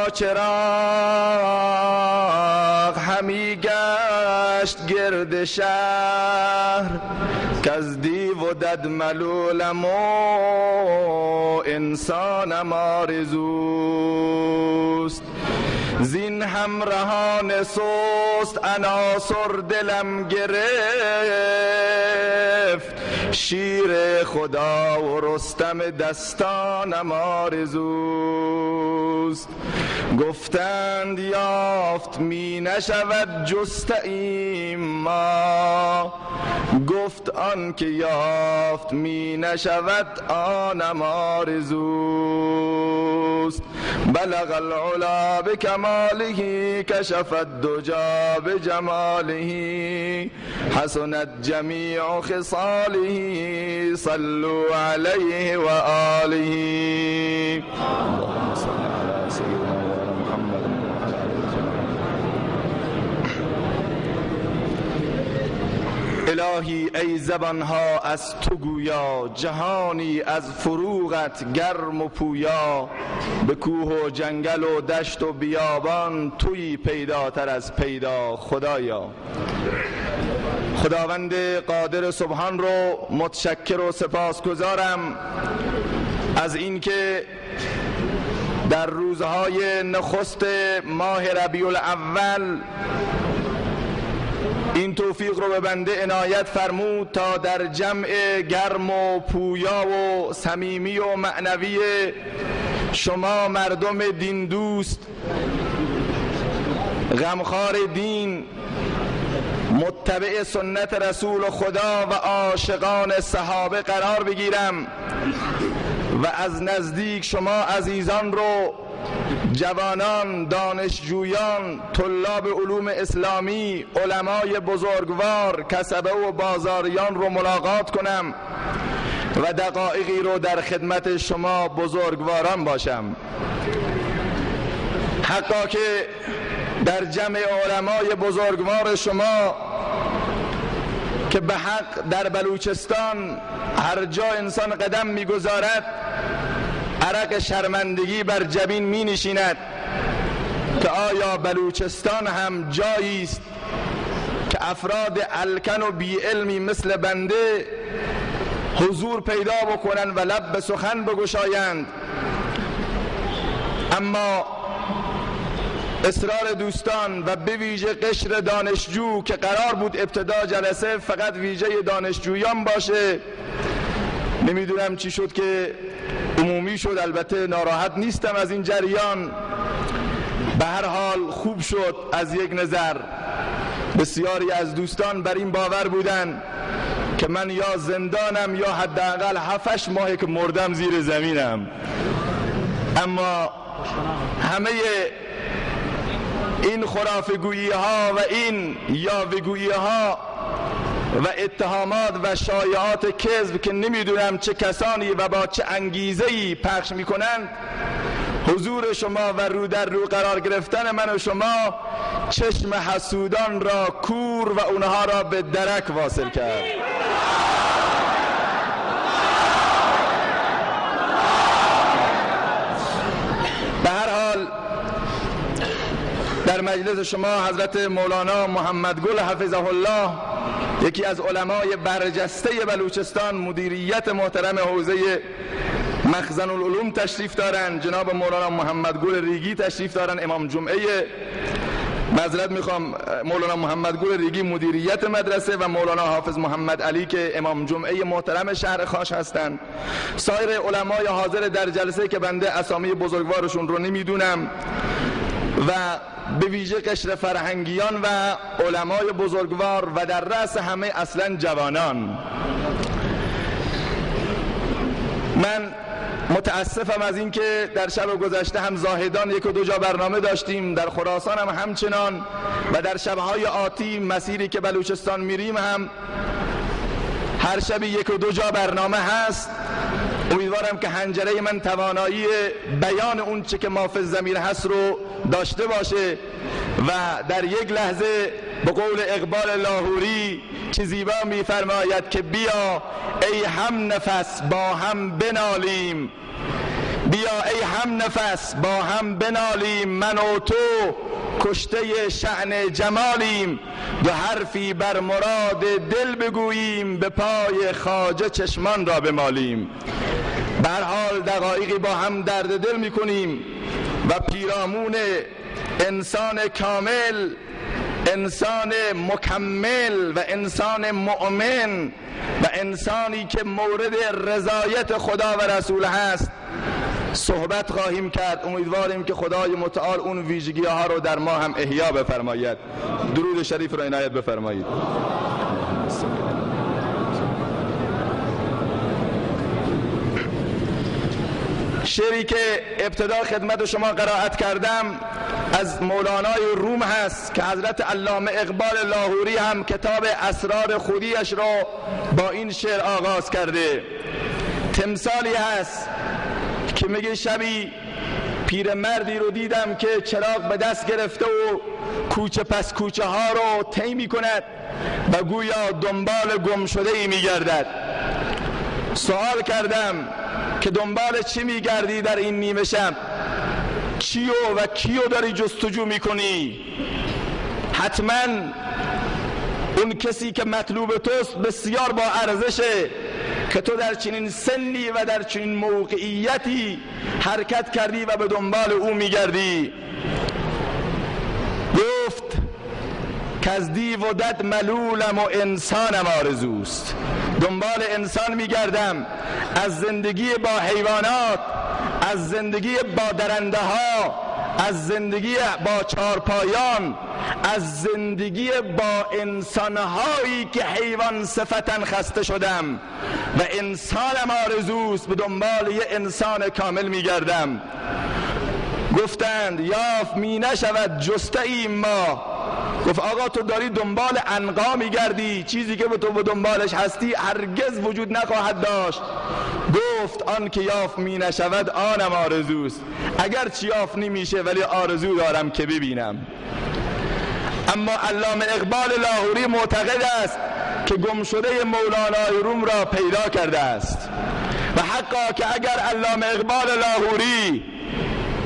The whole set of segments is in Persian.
با چراغ همی گشت گرد شهر، که از دیو و دد ملولم و انسانم آرزوست. زین همراهان سست عناصر دلم گرفت، شیر خدا و رستم دستانم آرزوست. گفتند یافت می نشود جستیم ما، گفت آن که یافت می نشود آنم آرزوست. بلغ العلا بکماله، کشف الدجا بجماله، حسنت جمیع خصاله، صلوا علیه و آله. اللهم صل علی سیدنا محمد. الهی ای زبانها از تو گویا، جهانی از فروغت گرم و پویا. به کوه و جنگل و دشت و بیابان، تویی پیداتر از پیدا خدایا. خداوند قادر سبحان رو متشکر و سپاسگزارم از اینکه در روزهای نخست ماه ربیع الاول این توفیق رو به بنده عنایت فرمود تا در جمع گرم و پویا و صمیمی و معنوی شما مردم دین دوست، غمخوار دین، متبع سنت رسول خدا و عاشقان صحابه قرار بگیرم و از نزدیک شما عزیزان رو، جوانان، دانشجویان، طلاب علوم اسلامی، علمای بزرگوار، کسبه و بازاریان رو ملاقات کنم و دقایقی رو در خدمت شما بزرگواران باشم. حقا که در جمع علمای بزرگوار شما که به حق در بلوچستان هر جا انسان قدم میگذارد عرق شرمندگی بر جبین می نشیند که آیا بلوچستان هم جایی است که افراد الکن و بی علمی مثل بنده حضور پیدا بکنند و لب به سخن بگشایند. اما اصرار دوستان و به ویژه قشر دانشجو که قرار بود ابتدا جلسه فقط ویژه دانشجویان باشه، نمیدونم چی شد که عمومی شد. البته ناراحت نیستم از این جریان، به هر حال خوب شد. از یک نظر بسیاری از دوستان بر این باور بودن که من یا زندانم یا حداقل 7-8 ماه که مردم زیر زمینم. اما همه این خرافه‌گویی ها و این یاوه‌گویی ها و اتهامات و شایعات کذب که نمیدونم چه کسانی و با چه انگیزه‌ای پخش میکنند، حضور شما و رو در رو قرار گرفتن من و شما چشم حسودان را کور و اونها را به درک واصل کرد. به هر حال در مجلس شما حضرت مولانا محمد گل حفظه الله، یکی از علمای برجسته بلوچستان، مدیریت محترم حوزه مخزن العلوم تشریف دارن، جناب مولانا محمد گل ریگی تشریف دارن، امام جمعه، معذرت میخوام، مولانا محمد گل ریگی مدیریت مدرسه و مولانا حافظ محمد علی که امام جمعه محترم شهر خاش هستند. سایر علمای حاضر در جلسه که بنده اسامی بزرگوارشون رو نمیدونم و به ویژه قشر فرهنگیان و علمای بزرگوار و در رأس همه اصلا جوانان. من متاسفم از اینکه در شب گذشته هم زاهدان 1-2 جا برنامه داشتیم، در خراسان هم همچنان و در شبهای آتی مسیری که بلوچستان میریم هم هر شب 1-2 جا برنامه هست. امیدوارم که حنجره من توانایی بیان اون چه که ما فی الضمیر هست رو داشته باشه و در یک لحظه به قول اقبال لاهوری که زیبا میفرماید که بیا ای هم نفس با هم بنالیم، بیا ای هم نفس با هم بنالیم، من و تو کشته شأن جمالیم، دو حرفی بر مراد دل بگوییم، به پای خواجه چشمان را بمالیم. به هر حال دقایقی با هم درد دل میکنیم و پیرامون انسان کامل، انسان مکمل و انسان مؤمن و انسانی که مورد رضایت خدا و رسول هست صحبت خواهیم کرد. امیدواریم که خدای متعال اون ویژگی ها رو در ما هم احیا بفرماید. درود شریف رو عنایت بفرمایید. شعری که ابتدا خدمت شما قرائت کردم از مولانای روم هست که حضرت علامه اقبال لاهوری هم کتاب اسرار خودیش را با این شعر آغاز کرده. تمثالی هست که میگه شبی پیرمردی رو دیدم که چراغ به دست گرفته و کوچه پس کوچه ها رو طی میکند و گویا دنبال گم شده ای میگردد. سوال کردم که دنبال چی میگردی در این نیمه شب؟ چیو و کیو داری جستجو میکنی؟ حتما اون کسی که مطلوب توست بسیار با ارزشه که تو در چنین سنی و در چنین موقعیتی حرکت کردی و به دنبال او میگردی. گفت که از دیو و دد ملولم و انسانم آرزوست. دنبال انسان میگردم، از زندگی با حیوانات، از زندگی با درنده ها، از زندگی با چارپایان، از زندگی با انسانهایی که حیوان صفتن خسته شدم و انسانم آرزوست. به دنبال یه انسان کامل میگردم. گفتند یافت می نشود جسته ایم ما. گفت آقا تو داری دنبال عنقا میگردی، چیزی که تو به دنبالش هستی هرگز وجود نخواهد داشت. گفت آن که یافت می نشود آنم آرزوست. اگر چی یافت نمیشه ولی آرزو دارم که ببینم. اما علامه اقبال لاهوری معتقد است که گم شده مولانای روم را پیدا کرده است و حقا که اگر علامه اقبال لاهوری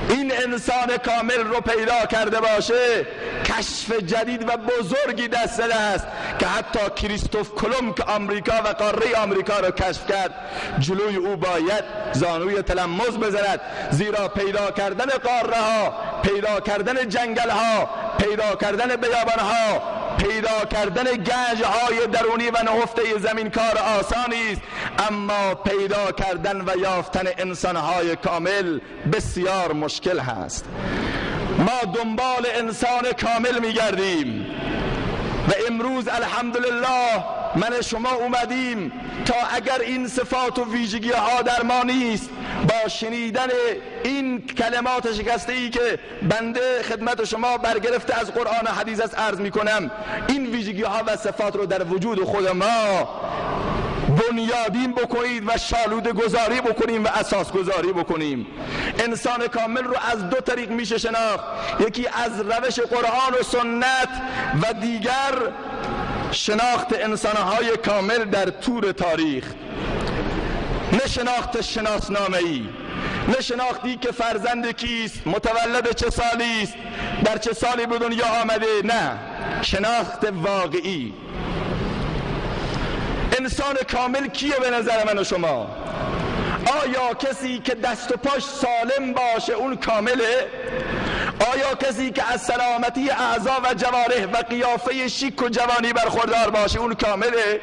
این انسان کامل رو پیدا کرده باشه، کشف جدید و بزرگی دست زده است که حتی کریستوف کلمب که آمریکا و قاره آمریکا رو کشف کرد جلوی او باید زانوی تلمذ بزند، زیرا پیدا کردن قاره ها، پیدا کردن جنگل ها، پیدا کردن بیابان ها، پیدا کردن گنج های درونی و نهفته زمین کار آسانی است، اما پیدا کردن و یافتن انسان های کامل بسیار مشکل هست. ما دنبال انسان کامل میگردیم و امروز الحمدلله من شما اومدیم تا اگر این صفات و ویژگی ها در ما نیست، با شنیدن این کلمات شکسته ای که بنده خدمت شما برگرفته از قرآن و حدیث است عرض می کنم، این ویژگی ها و صفات رو در وجود خود ما بنیادین بکنید و شالوده گذاری بکنیم و اساس گذاری بکنیم. انسان کامل رو از دو طریق میشه شناخت، یکی از روش قرآن و سنت و دیگر شناخت انسانهای کامل در طول تاریخ. نه شناخت شناسنامه‌ای، نه شناختی که فرزند کیست، متولد چه سالی است، در چه سالی به دنیا آمده، نه، شناخت واقعی. انسان کامل کیه به نظر من و شما؟ آیا کسی که دست و پاش سالم باشه اون کامله؟ آیا کسی که از سلامتی اعضا و جوارح و قیافه شیک و جوانی برخوردار باشه اون کامله؟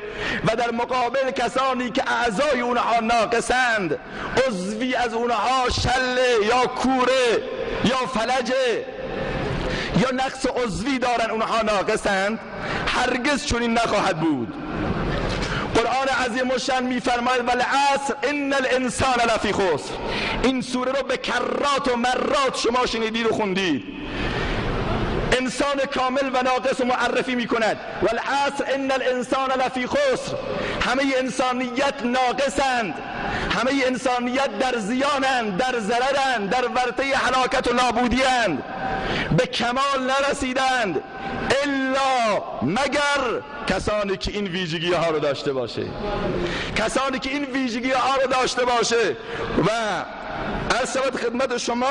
و در مقابل کسانی که اعضای اونها ناقصند، عضوی از اونها شله یا کوره یا فلجه یا نقص عضوی دارن، اونها ناقصند، هرگز چنین نخواهد بود. قرآن عظیم الشان میفرماید والعصر ان الانسان لفی خسر. این سوره رو به کرات و مرات شما شنیدید و خوندید. انسان کامل و ناقص رو معرفی میکند. والعصر ان الانسان لفی خسر. همه انسانیت ناقصند، همه انسانیت در زیانند، در ضررند، در ورطه هلاکت و نابودیند، به کمال نرسیدند. الا مگر کسانی که این ویژگی ها رو داشته باشه، کسانی که این ویژگی ها رو داشته باشه. و عرض شود خدمت شما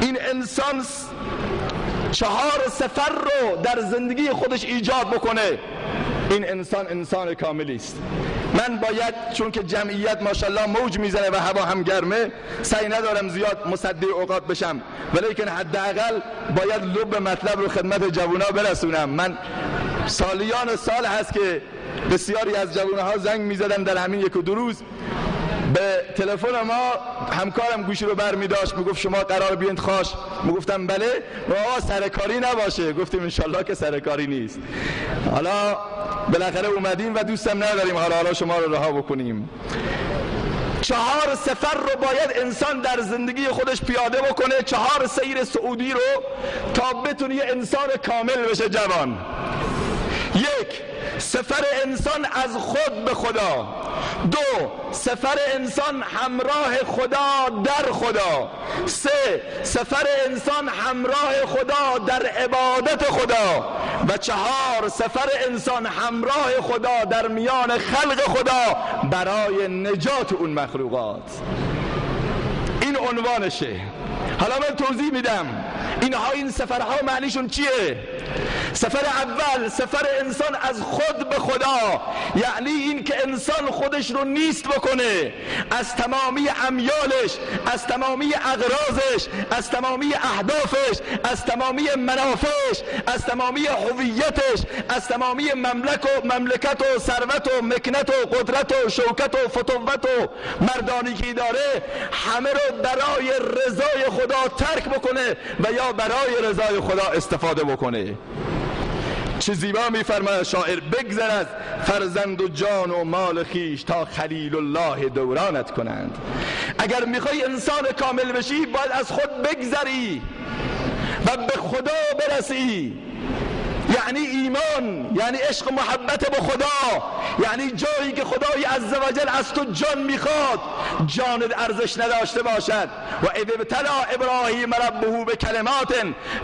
این انسان 4 صفر رو در زندگی خودش ایجاد بکنه، این انسان انسان کاملی است. من باید چون که جمعیت ماشاءالله موج میزنه و هوا هم گرمه سعی ندارم زیاد مصدی اوقات بشم، ولیکن حداقل باید لب مطلب رو خدمت جوونا برسونم. من سالیان سال هست که بسیاری از جوانها زنگ میزدن در همین 1 و 2 روز به تلفن ما، همکارم گوشی رو بر می داشت میگفت شما قرار بیاین خاش، میگفتم بله، و سرکاری نباشه، گفتیم انشالله که سرکاری نیست. حالا بالاخره اومدیم و دوستم نداریم حالا شما رو رها بکنیم. 4 صفر رو باید انسان در زندگی خودش پیاده بکنه، 4 سیر سعودی رو تا بتونه یه انسان کامل بشه جوان. 1 سفر انسان از خود به خدا، 2 سفر انسان همراه خدا در خدا، 3 سفر انسان همراه خدا در عبادت خدا، و 4 سفر انسان همراه خدا در میان خلق خدا برای نجات اون مخلوقات. این عنوانشه. حالا من توضیح میدم این سفرها معنیشون چیه. سفر اول سفر انسان از خود به خدا، یعنی این که انسان خودش رو نیست بکنه، از تمامی امیالش، از تمامی اغراضش، از تمامی اهدافش، از تمامی منافعش، از تمامی هویتش، از تمامی مملکت و ثروت و مکنت و قدرت و شوکت و فتوت و مردانی که داره همه رو برای رضای خدا ترک بکنه و یا برای رضای خدا استفاده بکنه. چه زیبا میفرماید شاعر: بگذر از فرزند و جان و مال خیش تا خلیل الله دورانت کنند. اگر میخوای انسان کامل بشی باید از خود بگذری و به خدا برسی، یعنی ایمان، یعنی عشق و محبت به خدا، یعنی جایی که خدای عزوجل از تو جان میخواد جانت ارزش نداشته باشد. و اذ ابتلی ابراهیم ربه بکلمات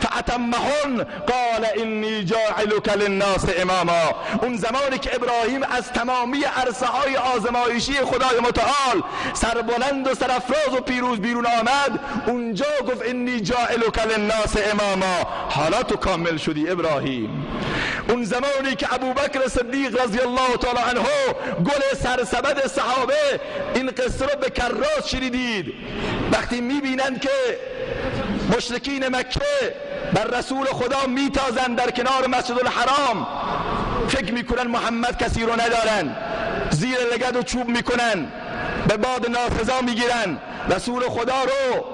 فاتمهن قال انی جاعلک للناس اماما. اون زمانی که ابراهیم از تمامی عرصه های آزمایشی خدای متعال سربلند و سرافراز و پیروز بیرون آمد، اونجا گفت انی جاعلک للناس اماما. حالا تو کامل شدی ابراهیم. اون زمانی که ابوبکر صدیق رضی الله تعالی عنه گل سرسبد صحابه این قصه رو به کراس شنیدید، وقتی میبینند که مشرکین مکه بر رسول خدا میتازند در کنار مسجد الحرام، فکر میکنن محمد کسی رو ندارن، زیر لگد و چوب میکنن، به باد ناسزا میگیرن، رسول خدا رو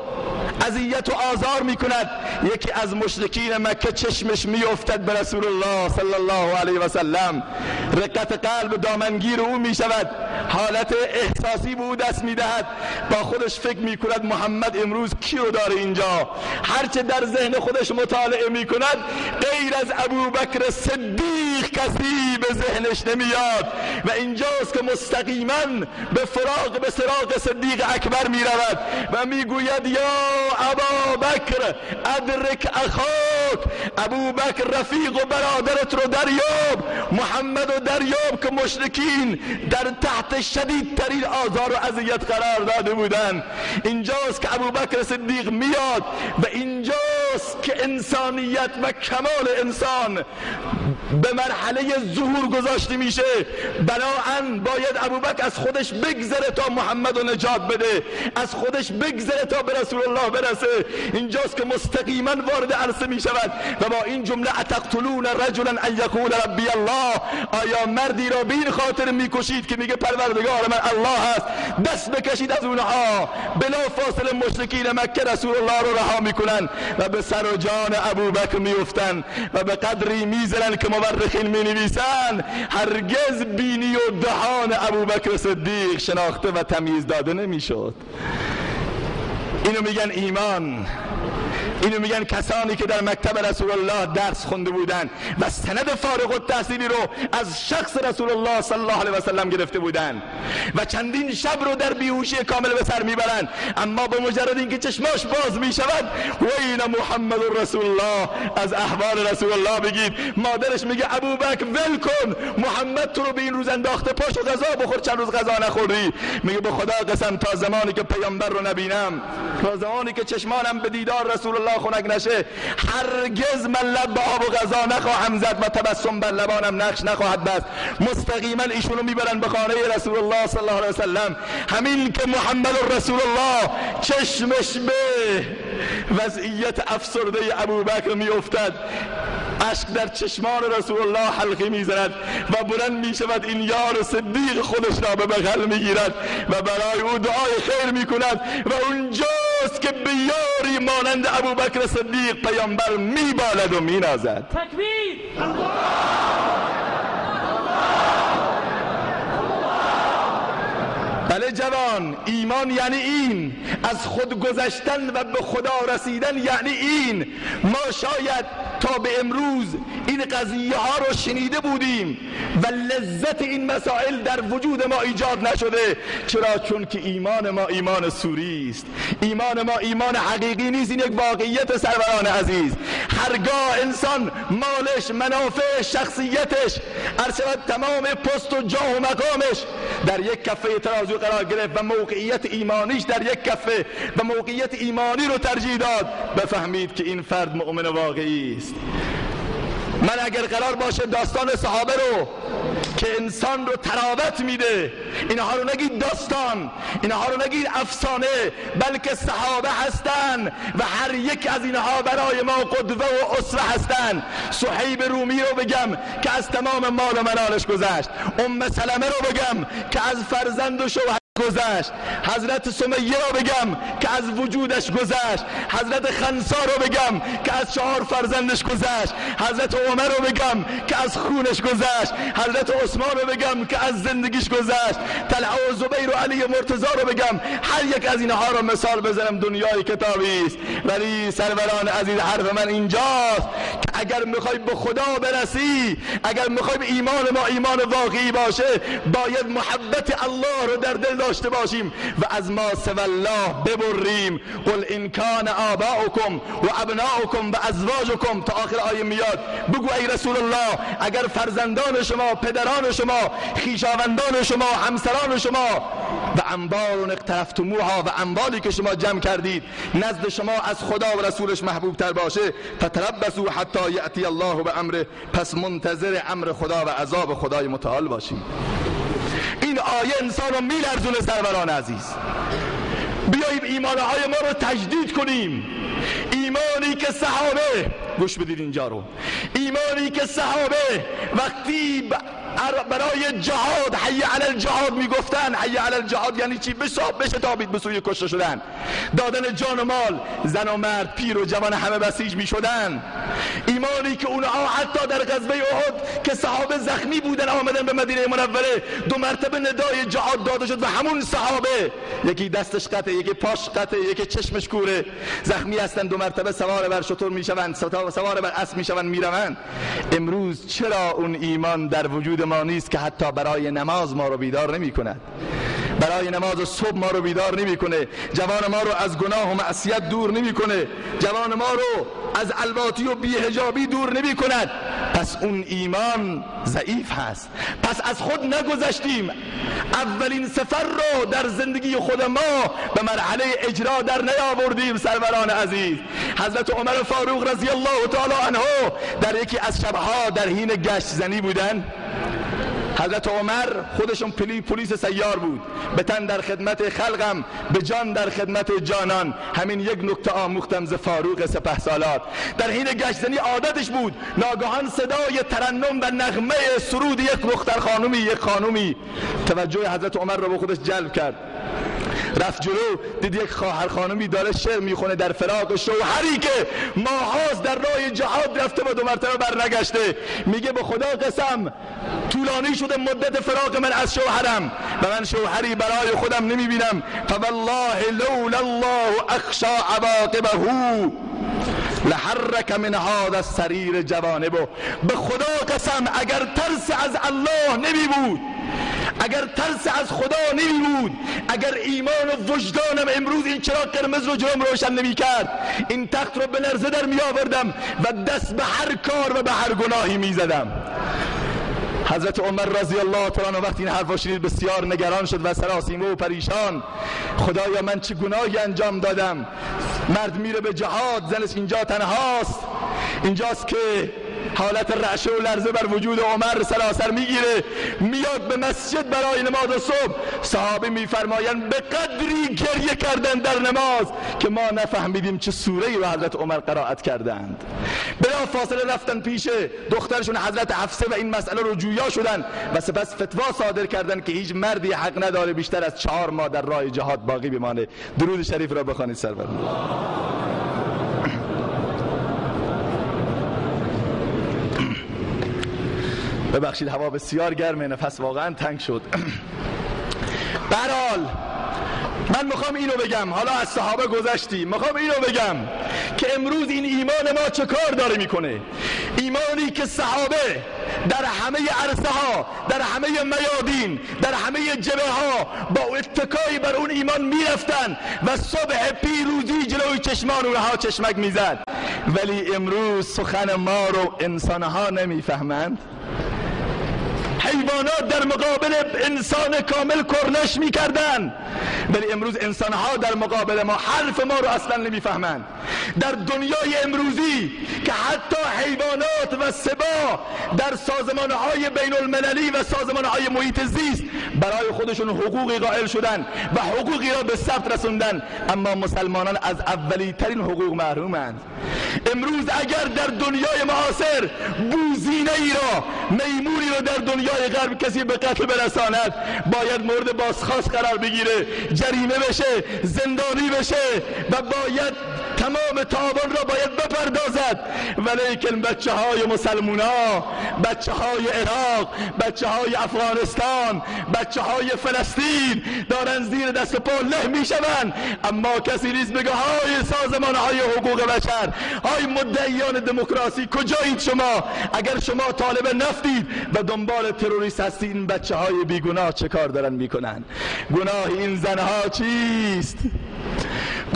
اذیت و آزار میکند. یکی از مشرکین مکه چشمش میافتد به رسول الله صلی الله علیه و سلم، رقت قلب دامنگیر او میشود، حالت احساسی به او دست میدهد، با خودش فکر میکند محمد امروز کی رو داره اینجا. هرچه در ذهن خودش مطالعه میکند غیر از ابوبکر صدیق کسی به ذهنش نمیاد و اینجاست که مستقیما به سراغ صدیق اکبر میرود و میگوید یا ابا بکر ادرک اخاک، ابو بکر رفیق و برادرت رو دریاب، محمد رو دریاب که مشرکین در تحت شدیدترین آزار و اذیت قرار داده بودن. اینجاست که ابو بکر صدیق میاد و اینجاست که انسانیت و کمال انسان به مرحله ظهور گذاشته میشه. بنابراین باید ابو بکر از خودش بگذره تا محمد رو نجات بده، از خودش بگذره تا به رسول الله برسه. اینجاست که مستقیما وارد عرصه می شود و با این جمله اتقتلون رجلا ان یقول ربی الله، آیا مردی را به این خاطر میکشید که میگه پروردگار من الله هست؟ دست بکشید از اونها. بلا فاصله مشرکین مکه رسول الله رو رها میکنن و به سر و جان ابوبکر میافتن و به قدری میزنن که مورخین مینویسن هرگز بینی و دهان ابوبکر صدیق شناخته و تمیز داده نمیشد. اینو میگن ایمان. اینو میگن کسانی که در مکتب رسول الله درس خونده بودن و سند فارغ التحصیلی رو از شخص رسول الله صلی الله علیه و سلم گرفته بودن و چندین شب رو در بیهوشی کامل به سر میبرن، اما به مجرد اینکه چشماش باز میشود وین محمد رسول الله، از احوال رسول الله بگید. مادرش میگه ابوبکر ول کن، محمد تو رو به این روز انداخته، پاشو غذا بخور، چند روز غذا نخوردی. میگه به خدا قسم تا زمانی که پیامبر رو نبینم، تا زمانی که چشمانم به دیدار رسول الله خنک نشه، هرگز من لب به آب و غذا نخواهم زد و تبسم بر لبانم نقش نخواهد بست. مستقیما ایشونو میبرن به خانه رسول الله صلی الله علیه وسلم. همین که محمد رسول الله چشمش به وضعیت افسرده ابوبکر میافتد، اشک در چشمان رسول الله حلقه میزند و بلند میشود، این یار صدیق خودش را به بغل میگیرد و برای او دعای خیر میکند و اونجاست که به یاری مانند ابوبکر صدیق پیامبر میبالد و مینازد. تکبیر! بله جوان، ایمان یعنی این، از خود گذشتن و به خدا رسیدن یعنی این. ما شاید تا به امروز این قضیه ها رو شنیده بودیم و لذت این مسائل در وجود ما ایجاد نشده. چرا؟ چون که ایمان ما ایمان سوری است، ایمان ما ایمان حقیقی نیست. این یک واقعیت سروران عزیز. هرگاه انسان مالش، منافع، شخصیتش، ارشد تمام پست و جاه و مقامش در یک کفه ترازو قرار گرفت و موقعیت ایمانیش در یک کفه و موقعیت ایمانی رو ترجیح داد، بفهمید که این فرد مؤمن واقعی است. من اگر قرار باشه داستان صحابه رو که انسان رو تراوت میده، اینها رو نگید داستان، اینها رو نگید افسانه، بلکه صحابه هستن و هر یک از اینها برای ما قدوه و اسوه هستن. صهیب رومی رو بگم که از تمام مال و منالش گذشت، سلمه رو بگم که از فرزند و شوهر گذشت، حضرت سمیه رو بگم که از وجودش گذشت، حضرت خنسا رو بگم که از 4 فرزندش گذشت، حضرت عمر رو بگم که از خونش گذشت، حضرت عثمان رو بگم که از زندگیش گذشت، طلحه و زبیر و علی مرتضی رو بگم. هر یک از اینها رو مثال بزنم دنیای کتابی است. ولی سروران عزیز، حرف من اینجاست که اگر میخوای به خدا برسی، اگر میخوای ایمان ما ایمان واقعی باشه، باید محبت الله رو در دل داشته باشیم و از ما سوى الله ببریم. قل ان کان آباؤکم و ابناؤکم و ازواجکم، تا آخر آیه میاد. بگو ای رسول الله، اگر فرزندان شما، پدران شما، خویشاوندان شما، همسران شما و انبار اقترفتموها و اموالی که شما جمع کردید نزد شما از خدا و رسولش محبوب تر باشه، فتربصوا حتی یأتی الله بامره، پس منتظر امر خدا و عذاب خدای متعال باشیم. این آیه انسان رو میلرزونه سروران عزیز. بیاییم ایمانهای ما رو تجدید کنیم. ایمانی که صحابه، گوش بدید اینجا رو، ایمانی که صحابه وقتی برای جهاد حی علی الجهاد میگفتن، حی علی الجهاد یعنی چی؟ بشتابید به سوی کشته شدن، دادن جان و مال، زن و مرد، پیر و جوان همه بسیج میشدن. ایمانی که اونها حتی در غزوه احد که صحابه زخمی بودن آمدن به مدینه منوره، 2 مرتبه ندای جهاد داده شد و همون صحابه یکی دستش قطعه، یکی پاش قطعه، یکی چشمش کوره، زخمی هستن، 2 مرتبه سوار بر شتر میشوند، سوار بر اسب میشوند، میروند. امروز چرا اون ایمان در وجود ما نیست که حتی برای نماز ما رو بیدار نمی کند؟ برای نماز صبح ما رو بیدار نمی کنه، جوان ما رو از گناه و معصیت دور نمی کنه، جوان ما رو از الواتی و بی‌حجابی دور نمی کند. پس اون ایمان ضعیف هست. پس از خود نگذشتیم. اولین سفر رو در زندگی خود ما به مرحله اجرا در نیاوردیم سروران عزیز. حضرت عمر فاروق رضی الله تعالی عنه در یکی از شبها در حین گشت زنی بودن. حضرت عمر خودشون پلیس سیار بود، به تن در خدمت خلقم، به جان در خدمت جانان. همین یک نکته آموختم ز فاروق سپهسالار. در حین گشتنی عادتش بود ناگهان صدای ترنم و نغمه سرود یک دختر خانومی، یک خانومی توجه حضرت عمر رو به خودش جلب کرد. رفت جلو، دید یک خواهر خانومی داره شعر میخونه در فراق شوهری که ماهاست در راه جهاد رفته و 2 مرتبه برنگشته. میگه به خدا قسم طولانی شده مدت فراق من از شوهرم و من شوهری برای خودم نمیبینم. فوالله لولا الله اخشى عواقبه. لحرک من هذا السریر جوانبه. به خدا قسم اگر ترس از الله نمی بود، اگر ترس از خدا نمی بود، اگر ایمان و وجدانم امروز این چراغ قرمز رو جلوم روشن نمی کرد، این تخت رو به لرزه در می آوردم و دست به هر کار و به هر گناهی می زدم. حضرت عمر رضی الله تعالی عنه وقتی این حرفا شنید بسیار نگران شد و سراسیمه و پریشان. خدایا من چه گناهی انجام دادم؟ مرد میره به جهاد، زنش اینجا تنهاست. اینجاست که حالت رعشه و لرزه بر وجود عمر سراسر میگیره. میاد به مسجد برای نماز صبح. صحابه میفرمایند به قدری گریه کردند در نماز که ما نفهمیدیم چه سوره‌ای رو حضرت عمر قرائت کردند. بلا فاصله رفتن پیش دخترشون حضرت حفصه و این مسئله رو جویا شدن و سپس فتوا صادر کردند که هیچ مردی حق نداره بیشتر از 4 ماه در راه جهاد باقی بمانه. درود شریف را بخوانید سرور. ببخشید هوا بسیار گرمه، نفس واقعا تنگ شد. به هر حال من میخوام اینو بگم، حالا از صحابه گذشتیم، میخوام اینو بگم که امروز این ایمان ما چه کار داره میکنه. ایمانی که صحابه در همه عرصه ها، در همه میادین، در همه جبهه ها با اتکایی بر اون ایمان میرفتن و صبح پیروزی جلوی چشمان اونها چشمک میزد، ولی امروز سخن ما رو انسانها نمیفهمند. حیوانات در مقابل انسان کامل کرنش میکردن، ولی امروز انسانها در مقابل ما حرف ما رو اصلا نمیفهمند. در دنیای امروزی که حتی حیوانات و سبا در سازمانهای بین المللی و سازمانهای محیط زیست برای خودشون حقوقی قائل شدن و حقوقی را به ثبت رسوندن، اما مسلمانان از اولی ترین حقوق محرومند. امروز اگر در دنیای معاصر بوزینه ای را، میمونی را در دنیای غرب کسی به قتل برساند، باید مورد بازخواست قرار بگیره، جریمه بشه، زندانی بشه و باید تمام تاوان را باید بپردازد. ولیکن بچه های مسلمان ها، بچه های عراق، بچه های افغانستان، بچه های فلسطین دارن زیر دست پا له می شوند، اما کسی نیست بگه های سازمان های حقوق بشر، های مدعیان دموکراسی کجایید شما؟ اگر شما طالب نفتید و دنبال تروریست هستید، این بچه های بیگناه چه کار دارن میکنن؟ گناه این زنها چیست؟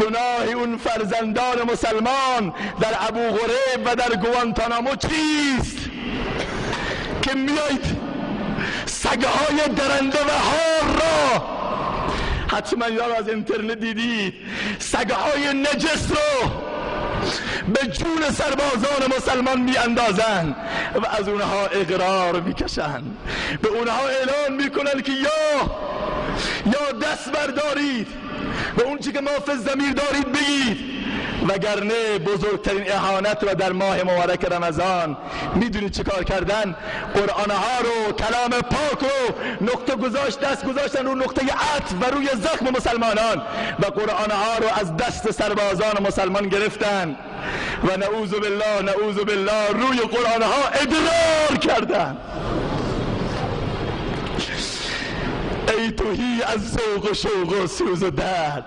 گناه اون فرزندان مسلمان در ابو غریب و در گوانتانامو چیست که میایید سگهای درنده و هار را، حتما یاد از اینترنت دیدید، سگهای نجس رو به جون سربازان مسلمان می اندازن و از اونها اقرار میکشن، به اونها اعلان میکنن که یا دست بردارید و اون چی که ما فی الضمیر دارید بگید، وگرنه بزرگترین اهانت رو در ماه مبارک رمضان میدونید چه کار کردن؟ قرآنها رو، کلام پاک رو دست گذاشتن رو نقطه عطف و روی زخم مسلمانان و قرآنها رو از دست سربازان مسلمان گرفتن و نعوذ بالله روی قرآنها ادرار کردن. ای توهی از ذوق و شوق و سوز و درد،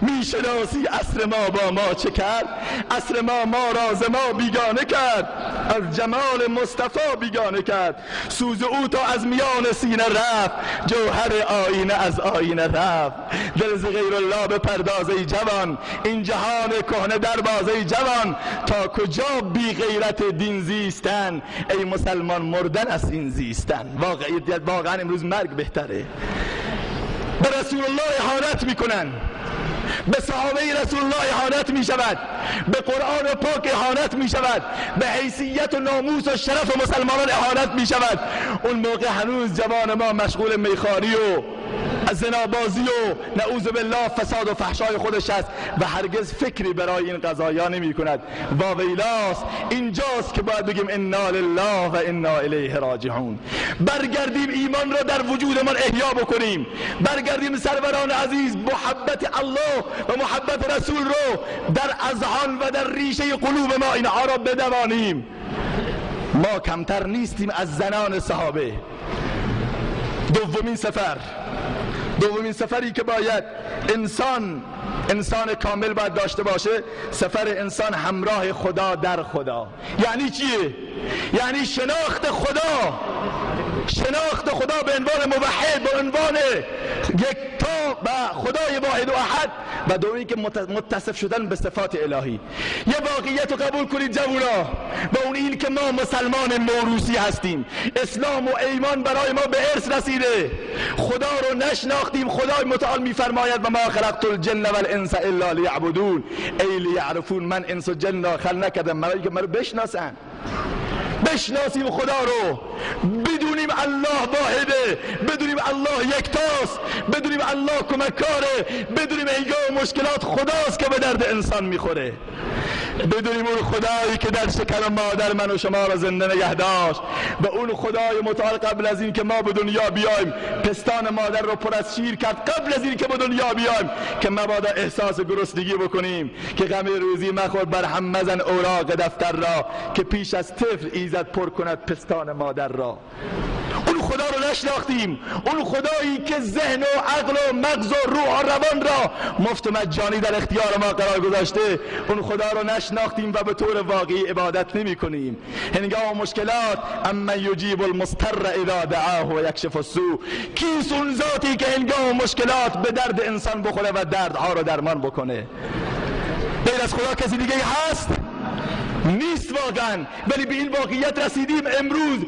میشناسی عصر ما با ما چه کرد؟ عصر ما را ز ما بیگانه کرد، از جمال مصطفی بیگانه کرد. سوز او تا از میان سینه رفت، جوهر آینه از آینه رفت. دل ز غیر الله به پردازه جوان، این جهان کهنه در بازه جوان. تا کجا بی غیرت دین زیستن، ای مسلمان مردن از این زیستن. واقعا امروز مرگ بهتره. به رسول الله اهانت میکنن، به صحابه رسول الله اهانت می شود، به قرآن پاک اهانت می شود، به حیثیت و ناموس و شرف مسلمانان اهانت می شود. اون موقع هنوز جوان ما مشغول میخواری و زنابازی و نعوذ بالله فساد و فحشای خودش است و هرگز فکری برای این قضایا نمی کند. واویلاست، اینجاست که باید بگیم انا لله و انا الیه راجعون. برگردیم ایمان را در وجودمان احیا بکنیم، برگردیم سروران عزیز محبت الله و محبت رسول رو در اذهان و در ریشه قلوب ما اینها را بدوانیم. ما کمتر نیستیم از زنان صحابه. دومین سفری که باید انسان انسان کامل باید داشته باشه سفر انسان همراه خدا در خدا. یعنی چیه؟ یعنی شناخت خدا، شناخت خدا به عنوان موحد، به عنوان یکتا و خدای واحد و احد، و دومی که متصف شدن به صفات الهی. یه واقعیت رو قبول کنید جوونا، با اون این که ما مسلمان موروثی هستیم، اسلام و ایمان برای ما به ارث رسیده، خدا رو نشناختیم. خدای متعال میفرماید و ما خلقت الجن والانس الا لیعبدون، ای لیعرفون، من انس و جن را خلق نکردم برای که منو بشناسن. بشناسیم خدا رو، بدونیم الله واحده، بدونیم الله یکتاست، بدونیم الله کمککاره، بدونیم هنگام مشکلات خداست که به درد انسان میخوره، بدونیم اون خدایی که در شکم مادر من و شما را زنده نگه داشت، و اون خدای متعال قبل از این که ما به دنیا بیایم پستان مادر رو پر از شیر کرد، قبل از این که به دنیا بیایم که مبادا احساس گرسنگی بکنیم، که غم روزی مخور بر هم مزن اوراق دفتر را، که پیش از طفل ایزد پر کند پستان مادر را. اون خدا رو نشناختیم، اون خدایی که ذهن و عقل و مغز و روح و روان را مفت و مجانی در اختیار ما قرار گذاشته، اون خدا رو نشناختیم و به طور واقعی عبادت نمی کنیم. هنگام مشکلات اما یجیب المضطر اذا دعاه و یکشف السوء، کیست اون ذاتی که هنگام مشکلات به درد انسان بخوره و دردها رو درمان بکنه؟ غیر از خدا کسی دیگه هست؟ نیست واقعا. ولی به این واقعیت رسیدیم امروز.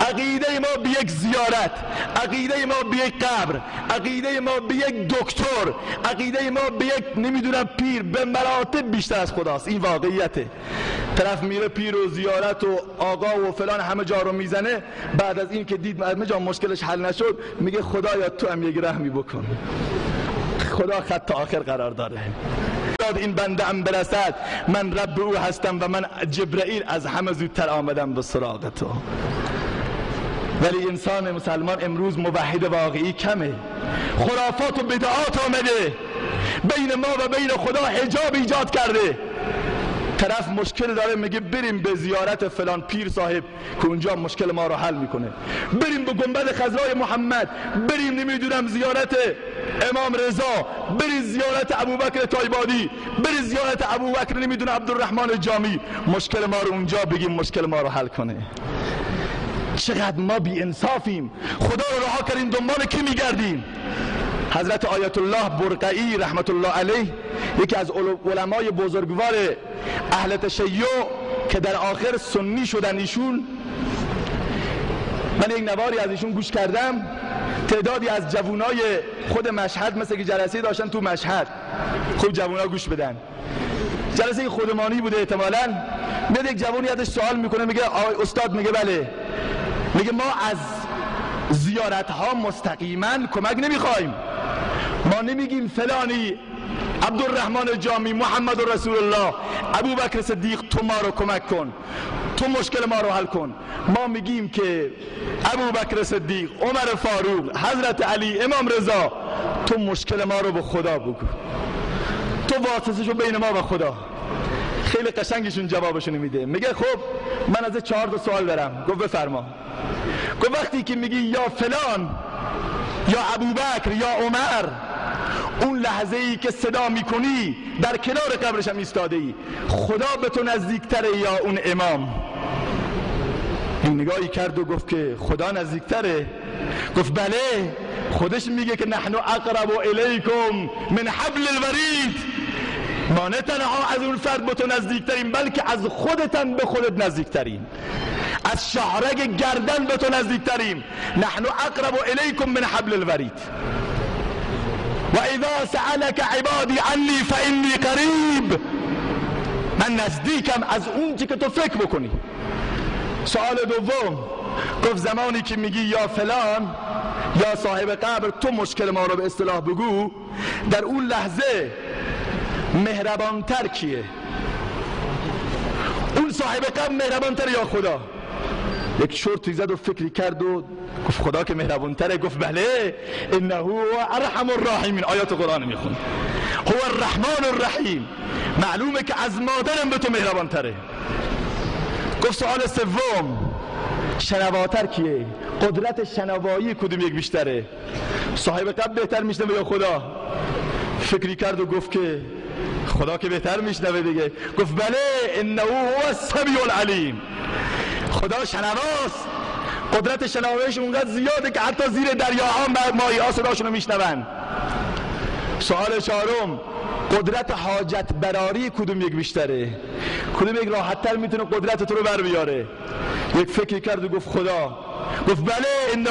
عقیده ما به یک زیارت، عقیده ما به یک قبر، عقیده ما به یک دکتر، عقیده ما به یک نمیدونم پیر به مراتب بیشتر از خداست. این واقعیته. طرف میره پیر و زیارت و آقا و فلان همه جا رو میزنه، بعد از این که دید همه جا مشکلش حل نشد میگه خدایا تو هم یک رحمی بکن. خدا خط آخر قرار داره. این بنده ام برسد من رب او هستم و من جبرائیل از همه زودتر آمدم به سراغ تو. ولی انسان مسلمان امروز موحد واقعی کمه. خرافات و بدعات آمده بین ما و بین خدا، حجاب ایجاد کرده. طرف مشکل داره میگه بریم به زیارت فلان پیر صاحب که اونجا مشکل ما رو حل میکنه، بریم به گنبد خضرای محمد، بریم نمیدونم زیارت امام رضا، بریم زیارت ابوبکر تایبادی، بریم زیارت ابوبکر نمیدونم عبدالرحمن جامی، مشکل ما رو اونجا بگیم مشکل ما رو حل کنه. چقدر ما بی انصافیم. خدا رو رها کردیم دنبال کی میگردیم؟ حضرت آیت الله برقعی رحمت الله علیه، یکی از علمای بزرگوار اهل تشیع که در آخر سنی شدن ایشون، من یک نواری از ایشون گوش کردم. تعدادی از جوانای خود مشهد مثل که جلسه داشتن تو مشهد، خوب جوانا گوش بدن، جلسه خودمانی بوده احتمالاً. میاد یک جوانی ازش سوال میکنه، میگه آقای استاد، میگه بله، میگه ما از زیارت ها مستقیما کمک نمیخوایم، ما نمیگیم فلانی عبدالرحمن جامی، محمد رسول الله، ابوبکر صدیق تو ما رو کمک کن، تو مشکل ما رو حل کن. ما میگیم که ابوبکر صدیق، عمر فاروق، حضرت علی، امام رضا، تو مشکل ما رو به خدا بگو، تو واسطه شو بین ما و خدا. خیلی قشنگشون جوابشون میده، میگه خب من از 4 سوال دارم. گفت بفرما. گفت وقتی که میگی یا فلان یا ابوبکر یا عمر، اون لحظه ای که صدا میکنی در کنار قبرش هم ایستاده ای، خدا به تو نزدیکتره یا اون امام؟ این نگاهی کرد و گفت که خدا نزدیکتره. گفت بله، خودش میگه که نحن اقرب الیکم من حبل الورید، ما نه تنها از اون فرد به تو نزدیکتریم بلکه از خودتن به خودت نزدیکتریم، از شهرگ گردن به تو نزدیکتریم. نحن اقرب الیکم من حبل الورید و اذا سألك عبادی عنی فانی قریب، من نزدیکم از اون چی که تو فکر بکنی. سوال دوم، گفت زمانی که میگی یا فلان یا صاحب قبر تو مشکل ما رو به اصطلاح بگو، در اون لحظه مهربانتر کیه؟ اون صاحب قبر مهربانتر یا خدا؟ یک شورتی زد و فکری کرد و گفت خدا که مهربانتره. گفت بله، انه هو ارحم الراحمین، آیات قرآن میخوند، هو الرحمن الرحیم، معلومه که از مادرم به تو مهربانتره. گفت سوال سوم، شنواتر کیه؟ قدرت شنوایی کدوم یک بیشتره؟ صاحب قبر بهتر میشنوه یا خدا؟ فکری کرد و گفت که خدا که بهتر میشنوه دیگه، گفت بله انه هو السمیع العلیم، خدا شنواست، قدرت شنوایش اونقدر زیاده که حتی زیر دریاها ماهی‌ها صداشونو میشنون. سوال چهارم، قدرت حاجت براری کدوم یک بیشتره؟ کدوم یک راحت‌تر میتونه قدرت تو رو بر بیاره؟ یک فکری کرد و گفت خدا. گفت بله انه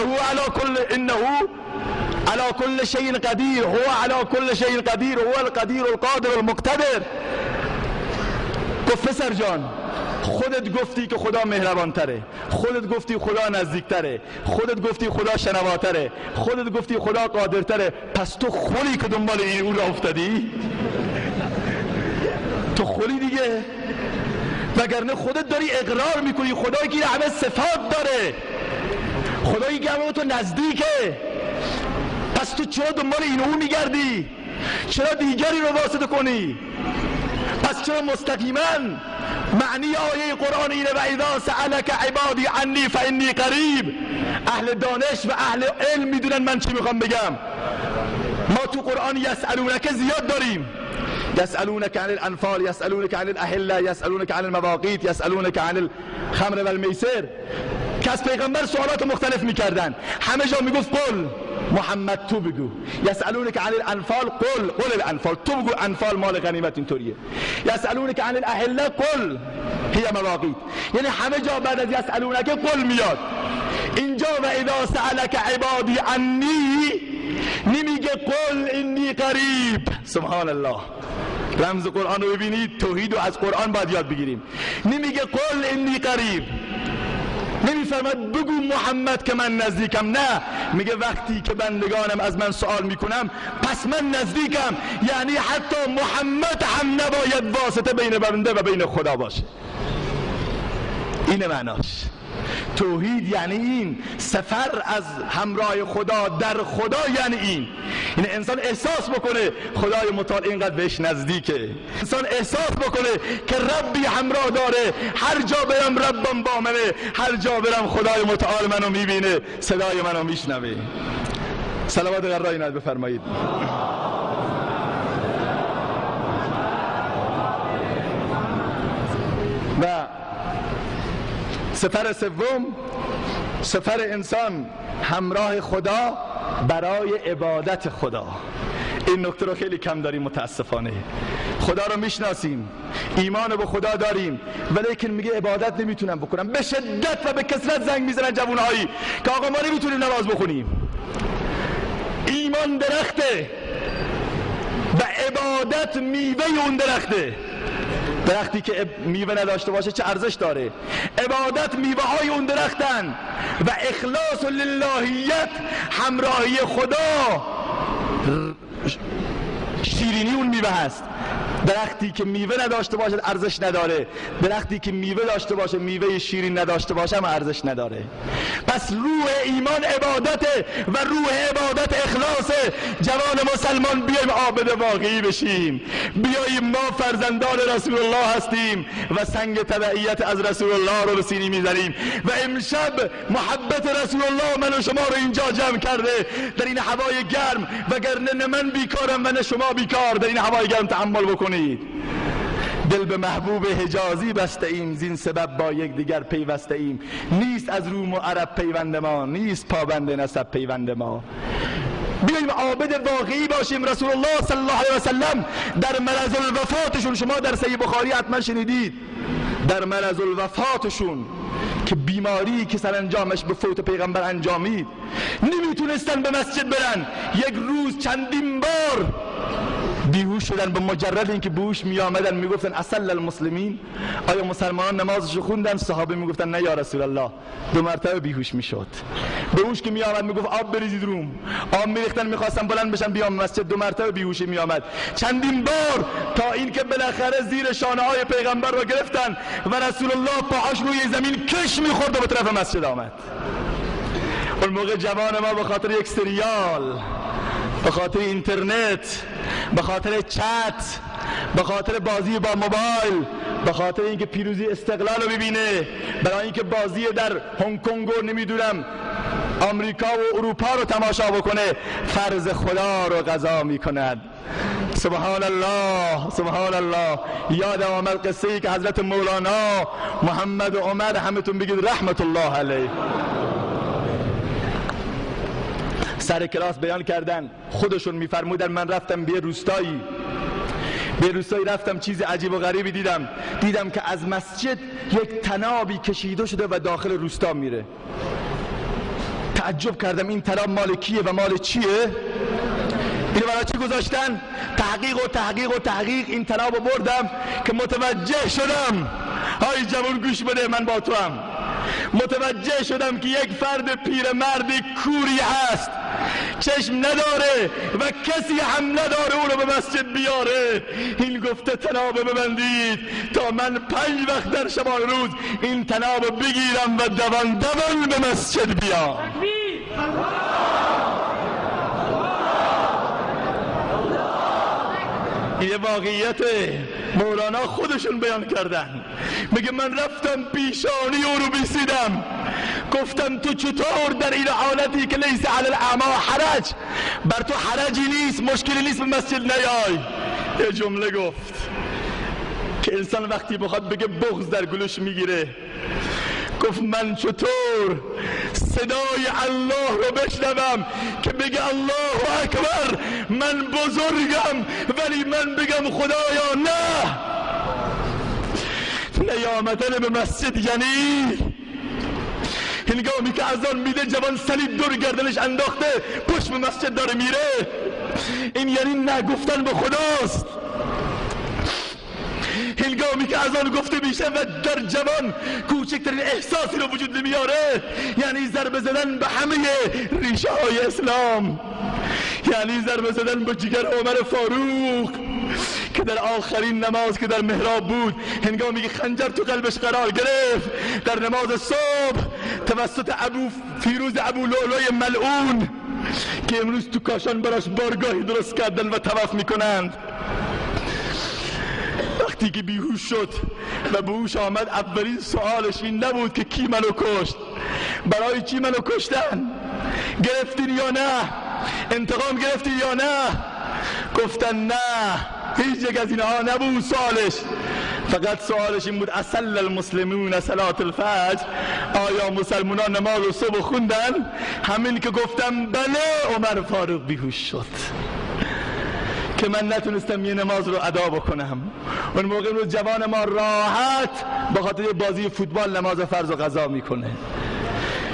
علی کل شیء قدیر، هو علی کل شیء قدیر، هو القدیر القادر المقتدر. گفت پسر جان، خودت گفتی که خدا مهربان تره، خودت گفتی خدا نزدیک تره، خودت گفتی خدا شنواتره، خودت گفتی خدا قادرتره، پس تو خولی که دنبال این اون را افتادی؟ تو خولی دیگه، وگرنه خودت داری اقرار میکنی خدایی که همه صفات داره، خدایی که همه تو نزدیکه، پس تو چرا دنبال این اون میگردی؟ چرا دیگری رو واسطه کنی؟ پس چرا مستقیما معنی آیه قرآن اینه و اذا سألک عبادی عنی فانی قریب. اهل دانش و اهل علم میدونن من چی میخوام بگم. ما تو قرآن یسألونک زیاد داریم، یسألونک عن الانفال، یسألونک عن الاهله، یسألونک عن المواقیت، یسألونک عن الخمر والمیسر، که از پیغمبر سوالات مختلف میکردن، همه جا میگفت قل محمد تو بگو. یسألونک عن الانفال قل الانفال، تو بگو انفال مال غنیمت اینطوریه. یسألونک عن الاهله قل هی مواقیت، یعنی همه جا بعد از یسألونک قل میاد. اینجا و اذا سألک عبادی عنی نمیگه قل انی قریب. سبحان الله، رمز قرآن رو ببینید، توحید رو از قرآن باید یاد بگیریم. نمیگه قل انی قریب، نمیفرماد بگو محمد که من نزدیکم، نه، میگه وقتی که بندگانم از من سوال میکنم پس من نزدیکم، یعنی حتی محمد هم نباید واسطه بین بنده و بین خدا باشه. اینه معناش. توحید یعنی این، سفر از همراه خدا در خدا یعنی این. یعنی انسان احساس بکنه خدای متعال اینقدر بهش نزدیکه، انسان احساس بکنه که ربی همراه داره، هر جا برم ربم با منه، هر جا برم خدای متعال منو میبینه، صدای منو میشنوه. صلوات غرای ناد بفرمایید. و سفر سوم، سفر انسان همراه خدا برای عبادت خدا. این نکته رو خیلی کم داریم متاسفانه. خدا رو میشناسیم، ایمان به خدا داریم، ولیکن میگه عبادت نمیتونم بکنم. به شدت و به کثرت زنگ میزنن جوانهایی که آقا ما نمیتونیم نماز بخونیم. ایمان درخته و عبادت میوه اون درخته. درختی که میوه نداشته باشه چه ارزش داره؟ عبادت میوه های اون درختن و اخلاص و للهیت، همراهی خدا، شیرینی اون میوه هست. درختی که میوه نداشته باشه ارزش نداره، درختی که میوه داشته باشه، میوه شیرین نداشته باشه هم ارزش نداره. پس روح ایمان عبادته و روح عبادت اخلاصه. جوان مسلمان بیایم عابد واقعی بشیم، بیاییم ما فرزندان رسول الله هستیم و سنگ تبعیت از رسول الله رو به سینی میزنیم و امشب محبت رسول الله من و شما رو اینجا جمع کرده در این هوای گرم، وگرنه نه من بیکارم و نه شما بیکار در این هوای گرم تحمل بکنید. دل به محبوب حجازی بسته ایم، زین سبب با یک دیگر پیوسته ایم. نیست از روم و عرب پیوند ما، نیست پابند نسب پیوند ما. بیاییم عابد واقعی باشیم. رسول الله صلی الله علیه و سلم در مرض الوفاتشون، شما در صحیح بخاری حتما شنیدید، در مرض الوفاتشون که بیماری که سرانجامش به فوت پیغمبر انجامید، نمیتونستن به مسجد برن. یک روز چندین بار بیهوش شدن. به مجرد اینکه بیهوش می آمدن میگفتن اصل المسلمین، آیا مسلمانان نمازشو خوندن؟ صحابه میگفتن نه یا رسول الله. 2 مرتبه بیهوش میشد. بیهوش که می آمد میگفت آب بریزید روم، آب میریختن، میخواستن بلند بشن بیام مسجد، 2 مرتبه بیهوش می آمد. چندین بار تا اینکه بالاخره زیر شانه های پیغمبر رو گرفتن و رسول الله پاهاش روی زمین کش میخورد و به طرف مسجد آمد. اون موقع جوان ما به خاطر یک سریال، به خاطر اینترنت، به خاطر چت، به خاطر بازی با موبایل، به خاطر اینکه پیروزی استقلال رو ببینه، برای اینکه بازی در هنگ کنگ و نمیدونم آمریکا و اروپا رو تماشا بکنه، فرض خدا رو قضا میکند. سبحان الله سبحان الله. یادم آمد قصه ای که حضرت مولانا محمد عمر، همتون بگید رحمت الله علیه، سر کلاس بیان کردن. خودشون میفرمودن من رفتم به روستایی رفتم، چیز عجیب و غریبی دیدم که از مسجد یک طنابی کشیده شده و داخل روستا میره. تعجب کردم این طناب مال کیه و مال چیه؟ اینو برای چی گذاشتن؟ تحقیق این طنابو بردم که متوجه شدم. های جوان گوش بده، من با تو هم. متوجه شدم که یک فرد پیرمردی کوری هست، چشم نداره و کسی هم نداره اونو به مسجد بیاره. این گفته طناب ببندید تا من 5 وقت در شبان روز این طناب بگیرم و دوان به مسجد بیام. یه واقعیت مولانا خودشون بیان کردن. میگه من رفتم پیشانی او رو بیسیدم، گفتم تو چطور در این حالتی که لیس علی الاعما حرج، بر تو حرجی نیست، مشکلی نیست به مسجد نیای. یه جمله گفت که انسان وقتی بخواد بگه بغض در گلوش میگیره. گفت من چطور صدای الله رو بشنوم که بگه الله اکبر، من بزرگم، ولی من بگم خدایا نه. نیامدن به مسجد یعنی هنگامی که اذان میده جوان صلیب دور گردنش انداخته پشت به مسجد داره میره، این یعنی نگفتن به خداست. هنگامی که اذان گفته میشه و در جوان کوچکترین احساسی رو وجود نمیاره، یعنی ضربه زدن به همه ریشه های اسلام، یعنی ضربه زدن به جگر عمر فاروق که در آخرین نماز که در محراب بود، هنگامی که خنجر تو قلبش قرار گرفت در نماز صبح توسط ابو فیروز ابو لؤلؤ ملعون که امروز تو کاشان براش بارگاهی درست کردن و طواف میکنند، وقتی که بیهوش شد و به هوش آمد، اولین سوالش این نبود که کی منو کشت، برای چی منو کشتن، گرفتین یا نه، انتقام گرفتین یا نه. گفتن نه، هیچ یک از اینها نبود سوالش، فقط سوالش این بود اصل المسلمون صلاة الفجر، آیا مسلمانان نماز صبح خوندن؟ همین که گفتم بله، عمر فاروق بیهوش شد که من نتونستم یه نماز رو ادا بکنم. اون موقع رو جوان ما راحت با خاطر بازی فوتبال نماز فرض و قضا میکنه.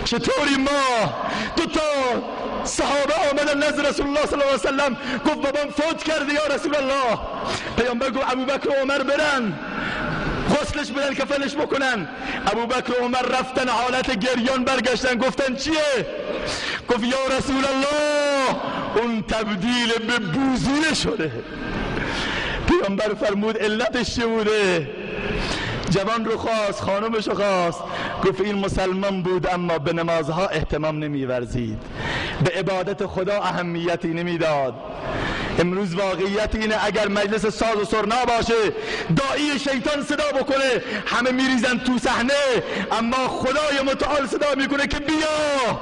چطوری ما دو تا صحابه آمدن نزد رسول الله صلی الله علیه و سلم، گفت بابام فوت کرده یا رسول الله. پیامبر گفت ابوبکر و عمر برن غسلش بدن، کفنش بکنن. ابوبکر و عمر رفتن حالت گریان، برگشتن گفتن چیه؟ گفت یا رسول الله اون تبدیل به بوزینه شده. پیامبر فرمود علتش چه بوده؟ جوان رو خواست، خانمش رو خواست، گفت این مسلمان بود اما به نمازها اهتمام نمی‌ورزید، به عبادت خدا اهمیتی نمیداد. امروز واقعیت اینه اگر مجلس ساز و سرنا باشه، داعی شیطان صدا بکنه، همه میریزن تو صحنه، اما خدای متعال صدا میکنه که بیا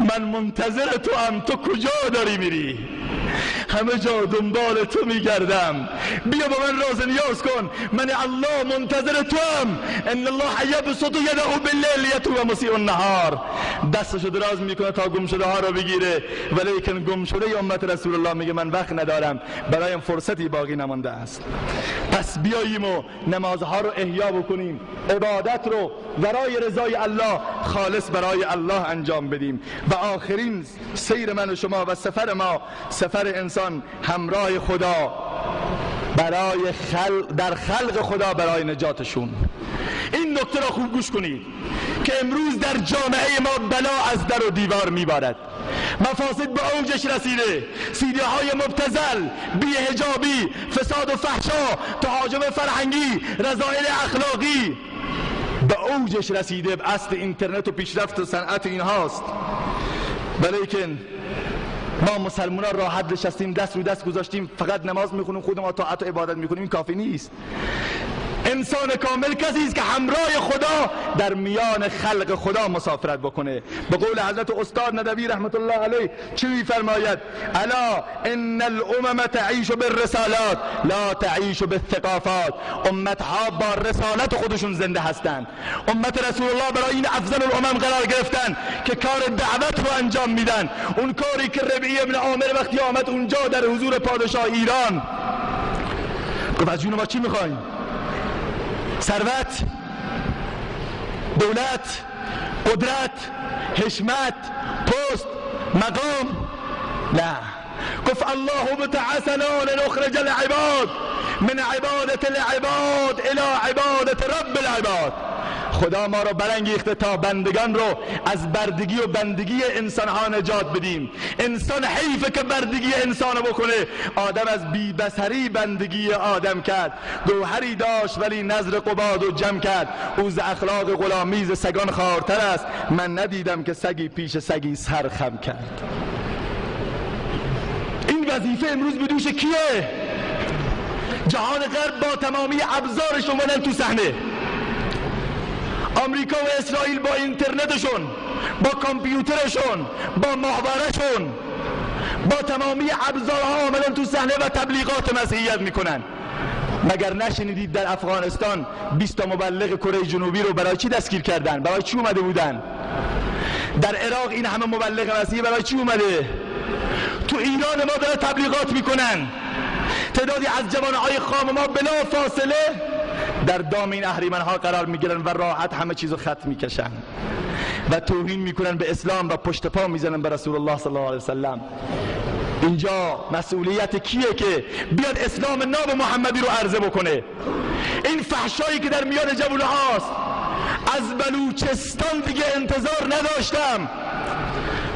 من منتظر تو ام، تو کجا داری میری؟ همه جا دنبال تو میگردم، بیا با من راز نیاز کن، من الله منتظر تو ام. ان الله یبسط یده باللیل یتوب مسیء النهار، دستشو دراز میکنه تا گم شده ها رو بگیره، ولیکن گم شده امت رسول الله میگه من وقت ندارم، برایم فرصتی باقی نمانده است. پس بیاییم و نمازها رو احیا بکنیم، عبادت رو برای رضای الله خالص برای الله انجام بدیم و آخرین سیر من و شما و سفر ما، سفر انسان همراه خدا برای در خلق خدا برای نجاتشون. این نکته را خوب گوش کنید که امروز در جامعه ما بلا از در و دیوار میبارد، مفاسد به اوجش رسیده، سیدی های مبتذل، بی‌حجابی، فساد و فحشا، تهاجم فرهنگی، رذایل اخلاقی به اوجش رسیده. اصل اینترنت و پیشرفت و صنعت اینهاست، ولیکن ما مسلمان ها راحت نشستیم، دست رو دست گذاشتیم، فقط نماز میخونیم، خود ما طاعت و عبادت میکنیم، این کافی نیست. انسان کامل کسی است که همراه خدا در میان خلق خدا مسافرت بکنه. به قول حضرت استاد ندوی رحمت الله علیه چی می‌فرماید؟ الا ان الامم تعیش بالرسالات لا تعیش بالثقافات. امت‌ها با رسالت خودشون زنده هستند. امت رسول الله برای این افضل الامم قرار گرفتن که کار دعوت رو انجام میدن. اون کاری که ربیعی ابن عامر وقتی آمد اونجا در حضور پادشاه ایران گفت از جون ما چی میخوایم؟ ثروت، دولت، قدرت، حشمت، پست، مقام؟ نه. گفت الله بتعثنا لنخرج العباد من عبادت العباد الى عبادت رب العباد. خدا ما رو برانگیخته تا بندگان رو از بردگی و بندگی انسان ها نجات بدیم. انسان حیفه که بردگی انسان رو بکنه. آدم از بی بصری بندگی آدم کرد. گوهری داشت ولی نظر قباد و جمع کرد. او ز اخلاق غلامیز سگان خوارتر است. من ندیدم که سگی پیش سگی سر خم کرد. این وظیفه امروز به دوش کیه؟ جهان غرب با تمامی ابزارش اومدن تو صحنه. آمریکا و اسرائیل با اینترنتشون، با کامپیوترشون، با ماهوارهشون، با تمامی ابزارها آمدن تو صحنه و تبلیغات مسیحیت میکنن. مگر نشنیدید در افغانستان 20 تا مبلغ کره جنوبی رو برای چی دستگیر کردن؟ برای چی اومده بودن؟ در عراق این همه مبلغ مسیحی برای چی اومده؟ تو ایران ما داره تبلیغات میکنن. تعدادی از جوانهای خام ما بلا فاصله در دام این اهریمنها قرار میگیرن و راحت همه چیزو خط میکشن و توهین میکنن به اسلام و پشت پا میزنن به رسول الله صلی الله علیه وسلم. اینجا مسئولیت کیه که بیاد اسلام ناب محمدی رو عرضه بکنه؟ این فحشایی که در میان جوونه هاست از بلوچستان دیگه انتظار نداشتم.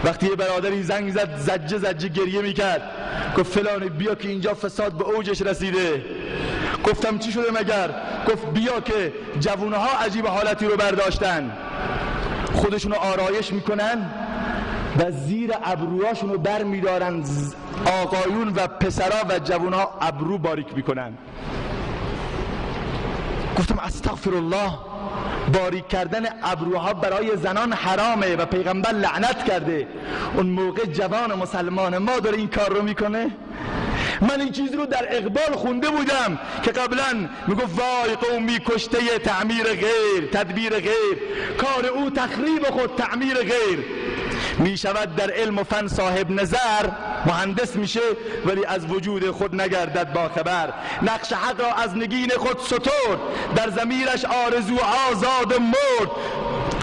وقتی یه برادری زنگ زد زجه گریه میکرد، گفت فلانی بیا که اینجا فساد به اوجش رسیده. گفتم چی شده مگر؟ گفت بیا که جوونه ها عجیب حالتی رو برداشتن، خودشونو آرایش میکنن و زیر ابروهاشونو بر میدارن، آقایون و پسرا و جوونه ها ابرو باریک میکنن. گفتم استغفر الله، باریک کردن ابروها برای زنان حرامه و پیغمبر لعنت کرده. اون موقع جوان مسلمان ما داره این کار رو میکنه. من این چیز رو در اقبال خونده بودم که قبلا میگفت وای قومی کشته تعمیر غیر، تدبیر غیر، کار او تخریب خود تعمیر غیر. میشود در علم و فن صاحب نظر، مهندس میشه ولی از وجود خود نگردد با خبر. نقش حق را از نگین خود سترد، در ضمیرش آرزو آزاد مرد.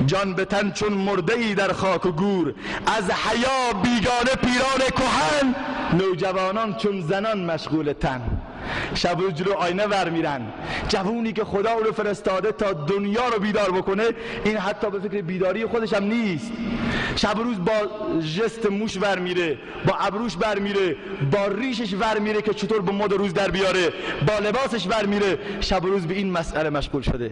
جان به تن چون مرده ای در خاک و گور، از حیا بیگانه پیران کهن، نوجوانان چون زنان مشغول تن. شب روز جلو آینه ور میرن. جوونی که خدا رو فرستاده تا دنیا رو بیدار بکنه، این حتی به فکر بیداری خودش هم نیست. شب روز با جست موش ور میره، با ابروش ور میره، با ریشش ور میره که چطور به مد روز در بیاره، با لباسش ور میره. شب روز به این مسئله مشغول شده.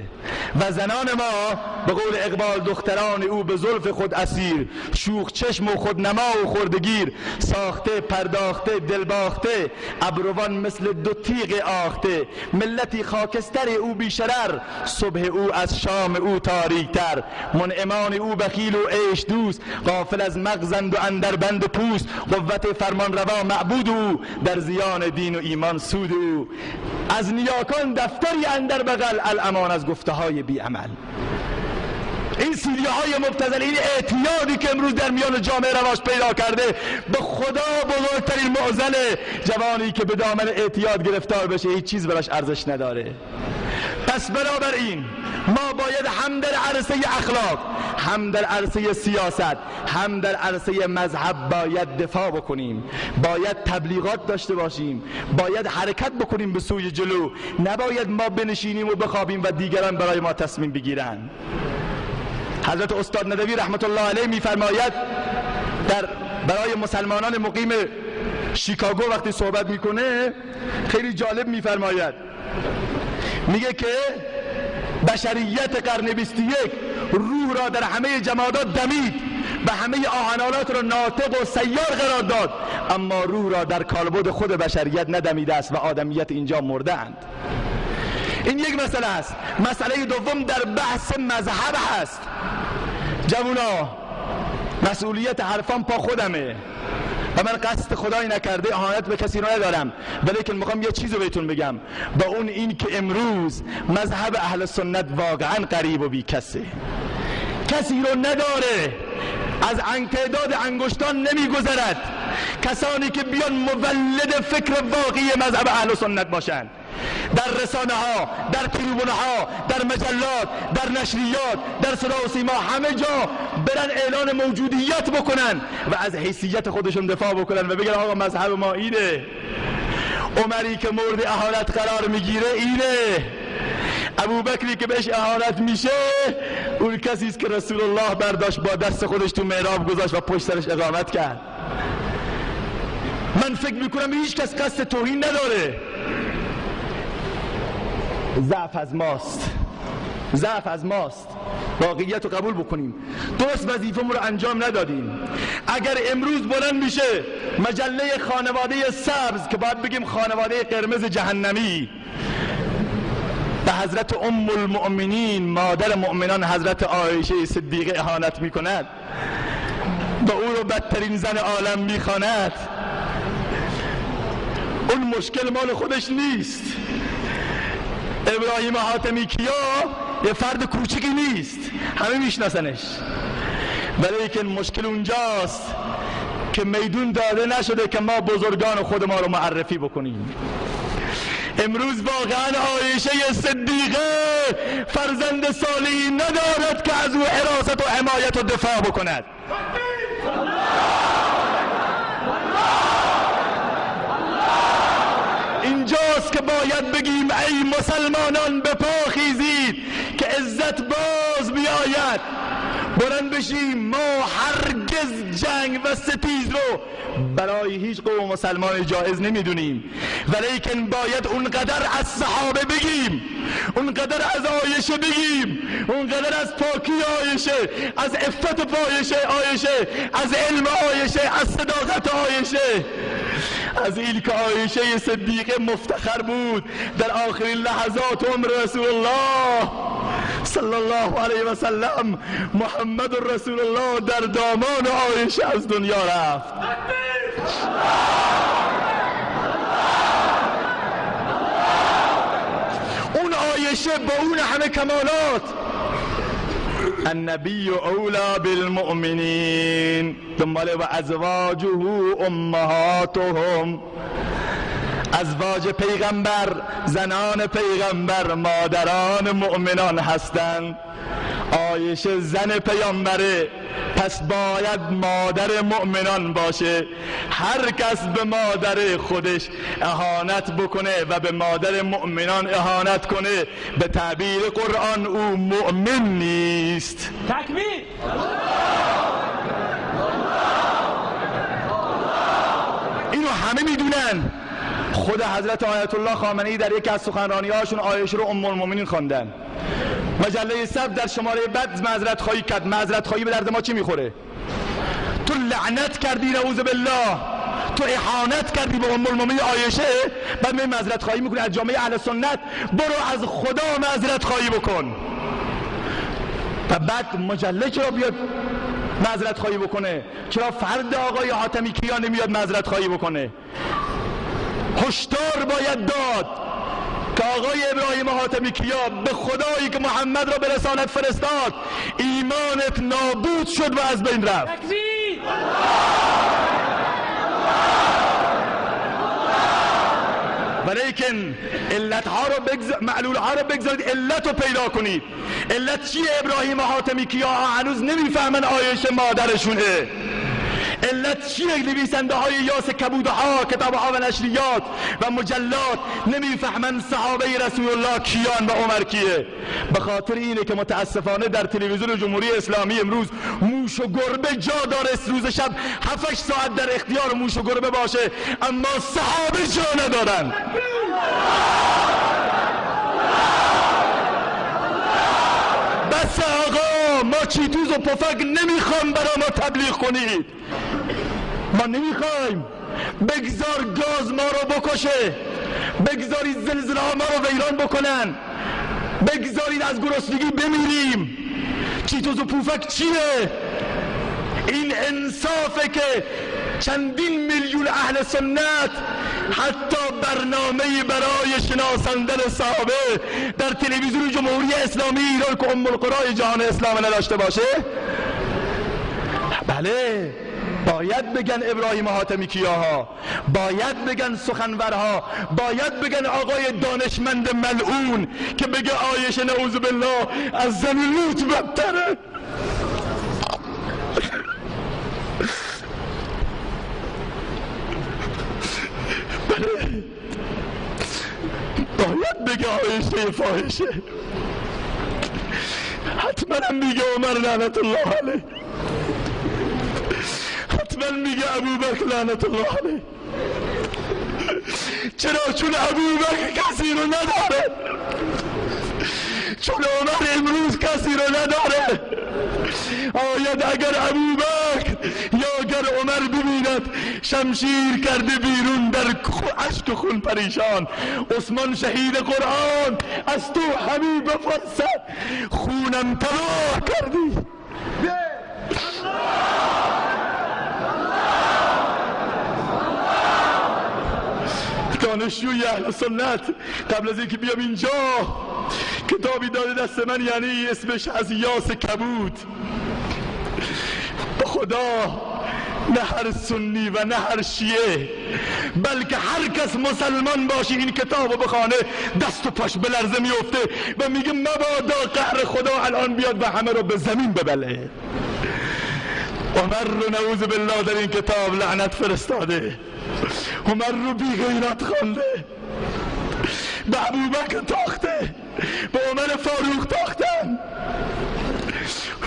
و زنان ما به قول اقبال دختران او به زلف خود اسیر، شوخ چشم و خودنما و خردگیر، ساخته پرداخته دلباخته، ابروان مثل دو تیغ آخته. ملتی خاکستر او بیشرر، صبح او از شام او تاریکتر. منعمان او بخیل و عیش دوست، غافل از مغزند و اندر بند پوست. قوت فرمان روا معبود او، در زیان دین و ایمان سود او. از نیاکان دفتری اندر بغل، الامان از گفته های بی عمل. این سیدیه های مبتذل، این اعتیادی که امروز در میان جامعه رواج پیدا کرده، به خدا بزرگترین معضله. جوانی که به دامن اعتیاد گرفتار بشه هیچ چیز براش ارزش نداره. پس بنابراین ما باید هم در عرصه اخلاق، هم در عرصه سیاست، هم در عرصه مذهب باید دفاع بکنیم. باید تبلیغات داشته باشیم، باید حرکت بکنیم به سوی جلو. نباید ما بنشینیم و بخوابیم و دیگران برای ما تصمیم بگیرن. حضرت استاد ندوی رحمت الله علیه میفرماید برای مسلمانان مقیم شیکاگو وقتی صحبت میکنه خیلی جالب میفرماید. میگه که بشریت قرن 21 روح را در همه جمادات دمید و همه آهنالات را ناطق و سیار قرار داد، اما روح را در کالبد خود بشریت ندمیده است و آدمیت اینجا مرده اند. این یک مسئله است. مسئله دوم در بحث مذهب هست. جوونا، مسئولیت حرفان پا خودمه و من قصد خدایی نکرده اهانت به کسی رو ندارم، ولیکن میخوام یه چیزو بهتون بگم، با اون این که امروز مذهب اهل سنت واقعا غریب و بی کسی رو نداره، از تعداد انگشتان نمیگذرد کسانی که بیان مولد فکر واقعی مذهب اهل سنت باشند. در رسانه ها، در تریبونه ها، در مجلات، در نشریات، در صدا و سیما، همه جا برن اعلان موجودیت بکنن و از حیثیت خودشون دفاع بکنن و بگن آقا مذهب ما اینه، عمری که مورد اهانت قرار میگیره اینه، ابوبکری که بهش اهانت میشه اون کسی است که رسول الله برداشت با دست خودش تو محراب گذاشت و پشت سرش اقامت کرد. من فکر میکنم هیچ کس قصد توهین نداره. ضعف از ماست. واقعیت رو قبول بکنیم. درست وظیفه‌مون رو انجام ندادیم. اگر امروز بلند میشه مجله خانواده سبز که باید بگیم خانواده قرمز جهنمی به حضرت ام المؤمنین مادر مؤمنان حضرت عایشه صدیقه اهانت میکند، به او رو بدترین زن عالم میخواند، اون مشکل مال خودش نیست. ابراهیم حاتمی کیا یه فرد کوچیکی نیست، همه میشناسنش، ولیکن مشکل اونجاست که میدون داده نشده که ما بزرگان خود ما رو معرفی بکنیم. امروز واقعا عایشه صدیقه فرزند صالحی ندارد که از او حراست و حمایت و دفاع بکند. اینجاست که باید بگیم ای مسلمانان به پا خیزید که عزت باز بیاید. بلند بشیم. ما هرگز جنگ و ستیز رو برای هیچ قوم مسلمان جایز نمیدونیم، ولیکن باید اونقدر از صحابه بگیم، اونقدر از عایشه بگیم، اونقدر از پاکی عایشه، از عفت عایشه، از علم عایشه، از صداقت عایشه، از این که عایشه صدیقه مفتخر بود در آخرین لحظات عمر رسول الله صلی الله علیه و سلم. محمد رسول الله در دامان عایشه از دنیا رفت. اون عایشه با اون همه کمالات، النبی اولا بالمؤمنین دنباله و ازواجه امهاتهم، ازواج پیغمبر زنان پیغمبر مادران مؤمنان هستند. عایشه زن پیامبره، پس باید مادر مؤمنان باشه. هر کس به مادر خودش اهانت بکنه و به مادر مؤمنان اهانت کنه، به تعبیر قرآن او مؤمن نیست. تکبیر. اینو همه میدونن. خود حضرت آیت الله خامنه‌ای در یکی از سخنرانی‌هاشون عایشه رو ام المؤمنین خواندن. مجله سبز در شماره بعد معذرت خواهی کرد. معذرت خواهی به درد ما چی میخوره؟ تو لعنت کردی نعوذ بالله، تو اهانت کردی به ام المؤمنین عایشه، بعد می معذرت خواهی میکنی از جامعه اهل سنت. برو از خدا معذرت خواهی بکن. و بعد مجله چرا بیاد معذرت خواهی بکنه؟ چرا فرد آقای حاتمی کیا نمیاد معذرت خواهی بکنه؟ هشدار باید داد که آقای ابراهیم حاتمی کیا، به خدایی که محمد را به رسالت فرستاد ایمانت نابود شد و از بین رفت. ولیکن علتها رو معلولها رو بگذارید، علت رو پیدا کنید. علت چیه؟ ابراهیم حاتمی کیا هنوز نمیفهمن عایشه مادرشونه. علت چیه؟ نویسنده های یاس کبوده ها، کتاب ها و نشریات و مجلات نمیفهمن صحابه رسول الله کیان و عمر کیه. به خاطر اینه که متاسفانه در تلویزیون جمهوری اسلامی امروز موش و گربه جا داره، روز شب 7-8 ساعت در اختیار موش و گربه باشه، اما صحابه جا ندارن. بس آقا، ما چیتوز و پفک نمیخوام برای ما تبلیغ کنید. ما نمیخوایم. بگذار گاز ما رو بکشه، بگذاری زلزله ها ما رو ویران بکنن، بگذارید از گرسنگی بمیریم. چیتوز و پوفک چیه؟ این انصافه که چندین میلیون اهل سنت حتی برنامه‌ای برای شناساندن صحابه در تلویزیون جمهوری اسلامی ایران که ام القرای جهان اسلام نداشته باشه؟ بله، باید بگن ابراهیم حاتمی کیاها، باید بگن سخنورها، باید بگن آقای دانشمند ملعون که بگه عایشه نعوذ بالله از زن لوط بدتره. بله، باید بگه عایشه فاحشه، حتما میگه عمر لعنت الله علیه، حتما میگه ابوبکر لعنت الله علیه. چرا؟ چون ابوبکر کسی رو نداره، چون عمر امروز کسی رو نداره. آید اگر ابوبکر یا اگر عمر ببیند شمشیر کرده بیرون در اشک و خون پریشان، عثمان شهید قرآن از تو همین بپرسد خونم تباه کردی. دانشجوی اهل سنت قبل از اینکه بیام اینجا کتابی داده دست من، یعنی اسمش از یاس کبود. به خدا نه هر سنی و نه هر شیعه بلکه هر کس مسلمان باشه این کتابو بخونه دست و پاش به لرزه میفته و میگه مبادا قهر خدا الان بیاد و همه رو به زمین ببله. عمر رو نعوذ بالله در این کتاب لعنت فرستاده، عمر رو بی غیرت خونده، به ابوبکر تاخته، به عمر فاروق تاختن.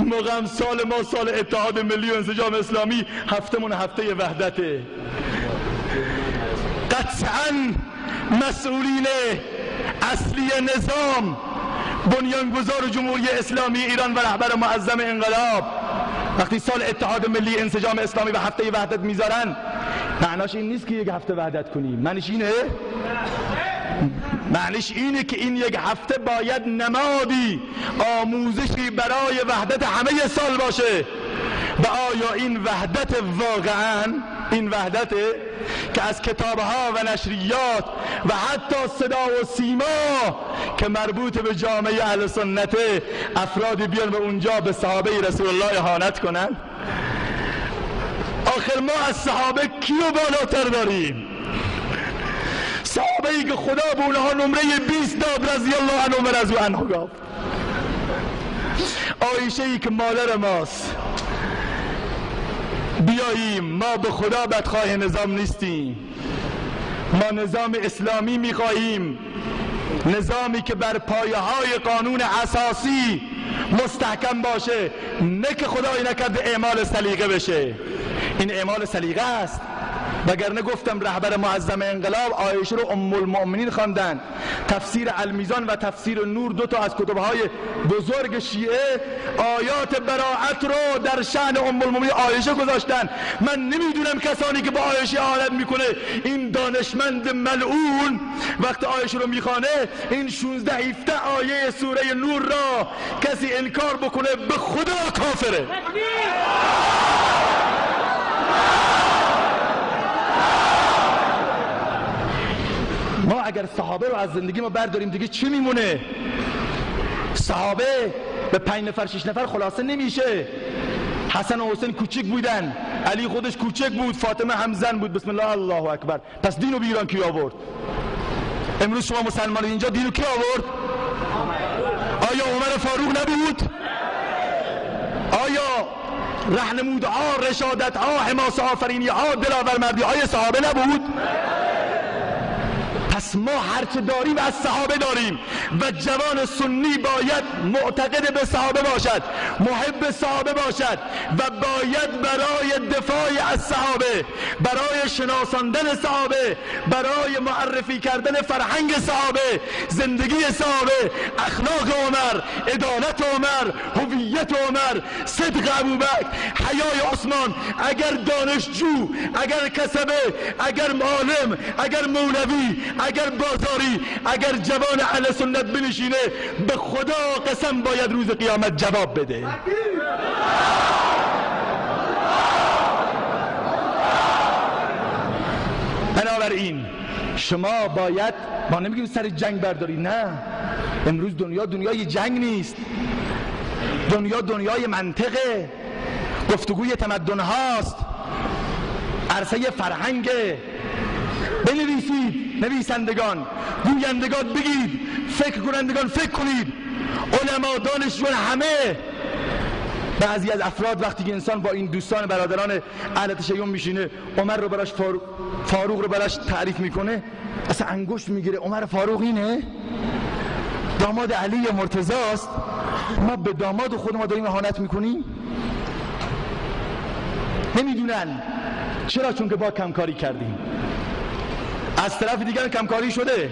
موقع هم سال ما سال اتحاد ملی و انسجام اسلامی، هفتمون هفته وحدته. قطعاً مسئولین اصلی نظام، بنیانگذار جمهوری اسلامی ایران و رهبر معظم انقلاب، وقتی سال اتحاد ملی انسجام اسلامی و هفته وحدت میذارن، معناش این نیست که یک هفته وحدت کنیم. معنیش اینه؟ معنیش اینه که این یک هفته باید نمادی، آموزشی برای وحدت همه سال باشه. و آیا این وحدت واقعاً این وحدته که از کتابها و نشریات و حتی صدا و سیما که مربوط به جامعه اهل سنت افرادی بیان به اونجا به صحابه رسول الله اهانت کنن؟ آخر ما از صحابه کیو بالاتر داریم؟ صحابه ای که خدا به اونها نمره 20 داد رضی الله عنهم و رضوا عنه گفت. عایشه ای که مادر ماست. بیاییم، ما به خدا بدخواه نظام نیستیم، ما نظام اسلامی میخواهیم، نظامی که بر پایه های قانون اساسی مستحکم باشه، نه که خدای نکرده اعمال سلیقه بشه. این اعمال سلیقه است. وگرنه گفتم رهبر معظم انقلاب عایشه رو ام المؤمنین خواندن. تفسیر المیزان و تفسیر نور، دو تا از کتب‌های بزرگ شیعه، آیات براءت رو در شأن ام المؤمنین عایشه گذاشتن. من نمیدونم کسانی که با عایشه اهانت میکنه، این دانشمند ملعون وقت عایشه رو میخوانه این 16 17 آیه سوره نور را کسی انکار بکنه به خدا کافره. ما اگر صحابه رو از زندگی ما برداریم دیگه چی میمونه؟ صحابه به 5 نفر 6 نفر خلاصه نمیشه. حسن و حسین کوچک بودن، علی خودش کوچک بود، فاطمه هم زن بود. بسم الله الله اکبر. پس دینو به ایران کی آورد؟ امروز شما مسلمان اینجا دینو کی آورد؟ آیا عمر فاروق نبود؟ آیا راهنمودها، رشادتها، حماسه آفرینیها، دلاورمردی های صحابه نبود؟ پس ما هرچه داریم از صحابه داریم و جوان سنی باید معتقد به صحابه باشد، محب صحابه باشد و باید برای دفاع از صحابه، برای شناساندن صحابه، برای معرفی کردن فرهنگ صحابه، زندگی صحابه، اخلاق عمر، عدالت عمر، هویت عمر، صدق ابوبکر، حیای عثمان، اگر دانشجو، اگر کسبه، اگر معلم، اگر مولوی، اگر بازاری، اگر جوان اهل سنت بنشینه، به خدا قسم باید روز قیامت جواب بده. بنابراین شما باید، ما نمیگیم سر جنگ برداری، نه، امروز دنیا دنیای جنگ نیست، دنیا دنیای منطقه، گفتگوی تمدن هاست، عرصه فرهنگ. بنویسید نویسندگان، گویندگان بگید، فکر کنندگان فکر کنید، علما، دانشجویان، همه. بعضی از افراد وقتی که انسان با این دوستان برادران اهل تشیع میشینه، عمر رو براش فاروق رو براش تعریف میکنه، اصلا انگشت میگیره، عمر فاروق اینه؟ داماد علی مرتضی است؟ ما به داماد خود ما داریم اهانت میکنیم؟ نمیدونن. چرا؟ چون که با کمکاری کردیم. از طرف دیگر کمکاری شده.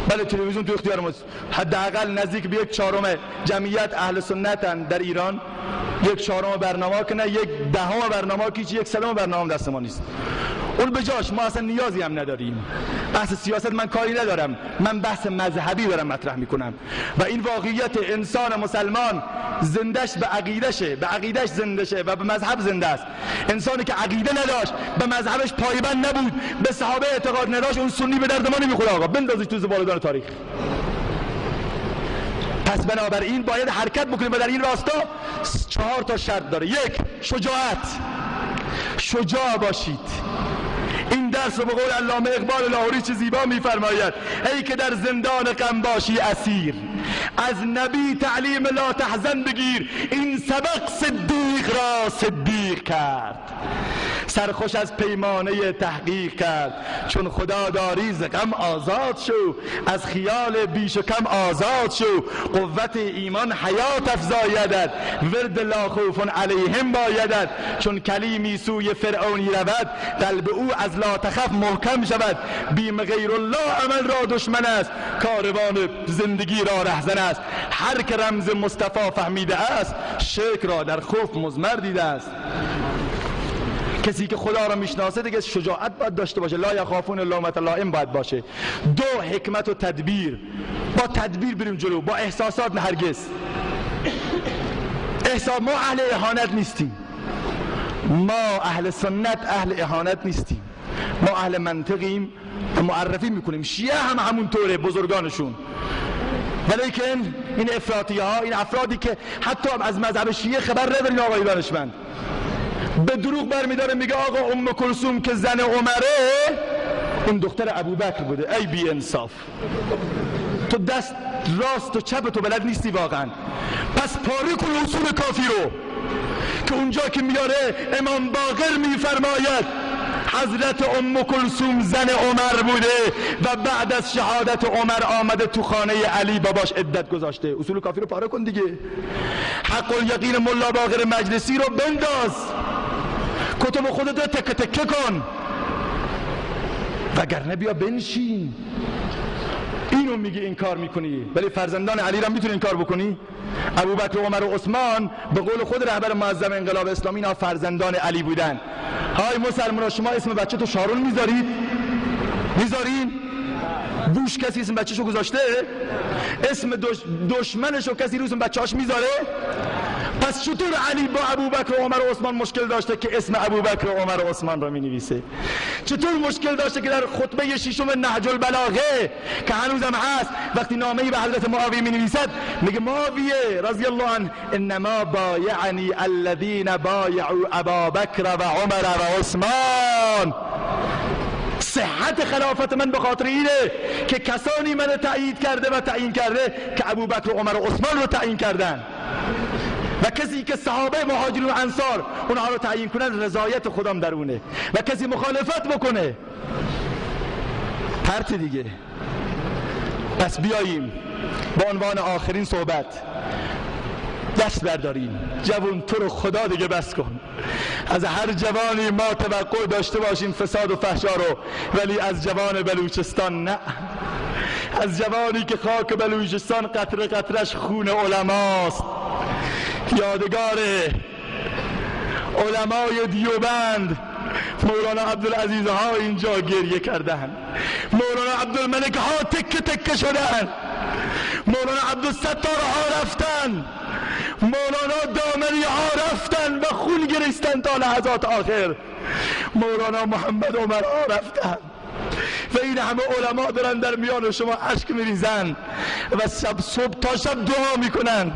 بله، تلویزیون تو اختیار ماست. حداقل نزدیک به 1/4 جمعیت اهل سنتن در ایران. 1/4 برنامه که نه، 1/10 برنامه که 1/100 برنامه دست ما نیست. اون به جاش، ما اصلا نیازی هم نداریم. بحث سیاست من کاری ندارم، من بحث مذهبی دارم مطرح میکنم و این واقعیت انسان مسلمان زندش به عقیدشه، به عقیدش زنده شه و به مذهب زنده است. انسانی که عقیده نداشت، به مذهبش پایبند نبود، به صحابه اعتقاد نداشت، اون سنی به درد ما نمیخوره. آقا بندازید تو زبالدان تاریخ. پس بنابراین باید حرکت بکنیم و در این راستا 4 تا شرط داره. 1. شجاعت. شجاع باشید. این درس رو به قول علامه اقبال لاهوری چه زیبا میفرماید: ای که در زندان غم باشی اسیر، از نبی تعلیم لا تحزن بگیر، این سبق صدیق را صدیق کرد. سرخوش از پیمانه تحقیق کرد، چون خدا داری ز غم آزاد شو، از خیال بیش و کم آزاد شو، قوت ایمان حیات افزایدت، ورد لا خوف علیهم بایدت، چون کلیمی سوی فرعونی رود، قلب او از لا تخف محکم شود، بیم غیر الله عمل را دشمن است، کاروان زندگی را رهزن است، هر که رمز مصطفی فهمیده است، شرک را در خوف مضمر دیده است. کسی که خدا را میشناسه دیگه شجاعت باید داشته باشه، لا یخافون لومة لائم باید باشه. 2. حکمت و تدبیر. با تدبیر بریم جلو، با احساسات نه هرگز. ما اهل اهانت نیستیم، ما اهل سنت اهل اهانت نیستیم، ما اهل منطقیم، معرفی میکنیم. شیعه هم همونطوره، بزرگانشون. ولیکن این افراطی ها، این افرادی که حتی از مذهب شیعه خبر ندارین، آقای دانشمند، به دروغ برمیداره میگه آقا ام کلثوم که زن عمره اون دختر ابوبکر بوده. ای بی انصاف، تو دست راست و چپ تو بلد نیستی واقعا. پس پاره کن اصول کافی رو که اونجا که میاره امام باقر میفرماید حضرت ام کلثوم زن عمر بوده و بعد از شهادت عمر آمده تو خانه علی باباش عدت گذاشته. اصول کافی رو پاره کن دیگه. حق الیقین ملا باقر مجلسی رو بنداز، کتب خودت رو تکه تکه کن، وگرنه بیا بنشین. اینو میگه این کار میکنی، ولی فرزندان علی را میتونی این کار بکنی؟ ابوبکر و عمر و عثمان به قول خود رهبر معظم انقلاب اسلامی اینا فرزندان علی بودن. های مسلمان، شما اسم بچه تو شارون میذارید؟ میذارین؟ بوش کسی اسم بچه‌شو گذاشته؟ اسم دشمنشو کسی رو اسم بچه‌اش میذاره؟ پس چطور علی با ابوبکر و عمر و عثمان مشکل داشته که اسم ابوبکر و عمر و عثمان را مینویسه؟ چطور مشکل داشته که در خطبه 6 نهج البلاغه که هنوزم هست، وقتی نامه‌ای به حضرت معاویه مینویسد میگه معاویه رضی الله عنه انما بایعنی الذین بایعوا ابابکر و عمر و عثمان. صحت خلافت من به خاطر اینه که کسانی من تایید کرده و تعیین کرده که ابوبکر و عمر و عثمان رو تعیین کردن، و کسی که صحابه مهاجرین و انصار اونها رو تعیین کنن رضایت خودم درونه، و کسی مخالفت بکنه پرت دیگه. پس بیاییم با عنوان آخرین صحبت دست برداریم. جوان تو رو خدا دیگه بس کن. از هر جوانی ما توقع داشته باشیم فساد و فحشا رو، ولی از جوان بلوچستان نه. از جوانی که خاک بلوچستان قطره قطرش خون علماست، یادگار علمای دیوبند مولانا عبدالعزیز ها اینجا گریه کردن، مولانا عبدالملک ها تکه تکه شدن، مولانا عبدالستار ها رفتن، مولانا دامری ها رفتن و خون گریستن تا لحظات آخر، مولانا محمد عمر ها رفتن و این همه علما دارن در میان شما اشک میریزن و صبح تا شب دعا میکنن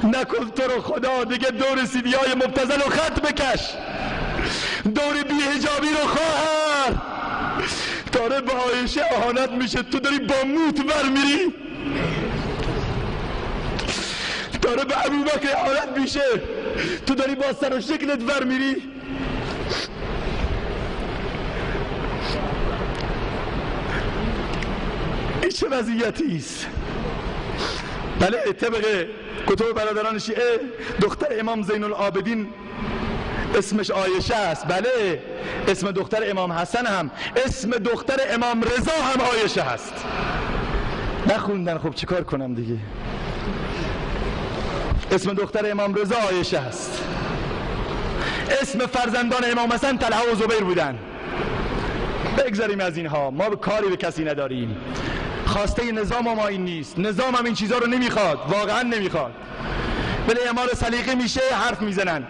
نکن تو رو خدا دیگه دور سیدی های مبتذل رو خط بکش، دور بی‌حجابی رو خواهر داره به عایشه اهانت میشه، تو داری با موت برمیری، داره به ابوبکر اهانت میشه، تو داری با سر و شکلت برمیری. این چه وضعیتی است؟ بله طبق کتب برادران شیعه دختر امام زین العابدین اسمش عایشه است، بله اسم دختر امام حسن هم، اسم دختر امام رضا هم عایشه هست. نخوندن خب چیکار کنم دیگه. اسم دختر امام رضا عایشه هست، اسم فرزندان امام حسن طلحه و زبیر بودن. بگذاریم از اینها، ما کاری به کسی نداریم، خواسته نظام ما این نیست، نظام هم این چیزها رو نمیخواد، واقعا نمیخواد. ولی اعمال سلیقه میشه حرف میزنن،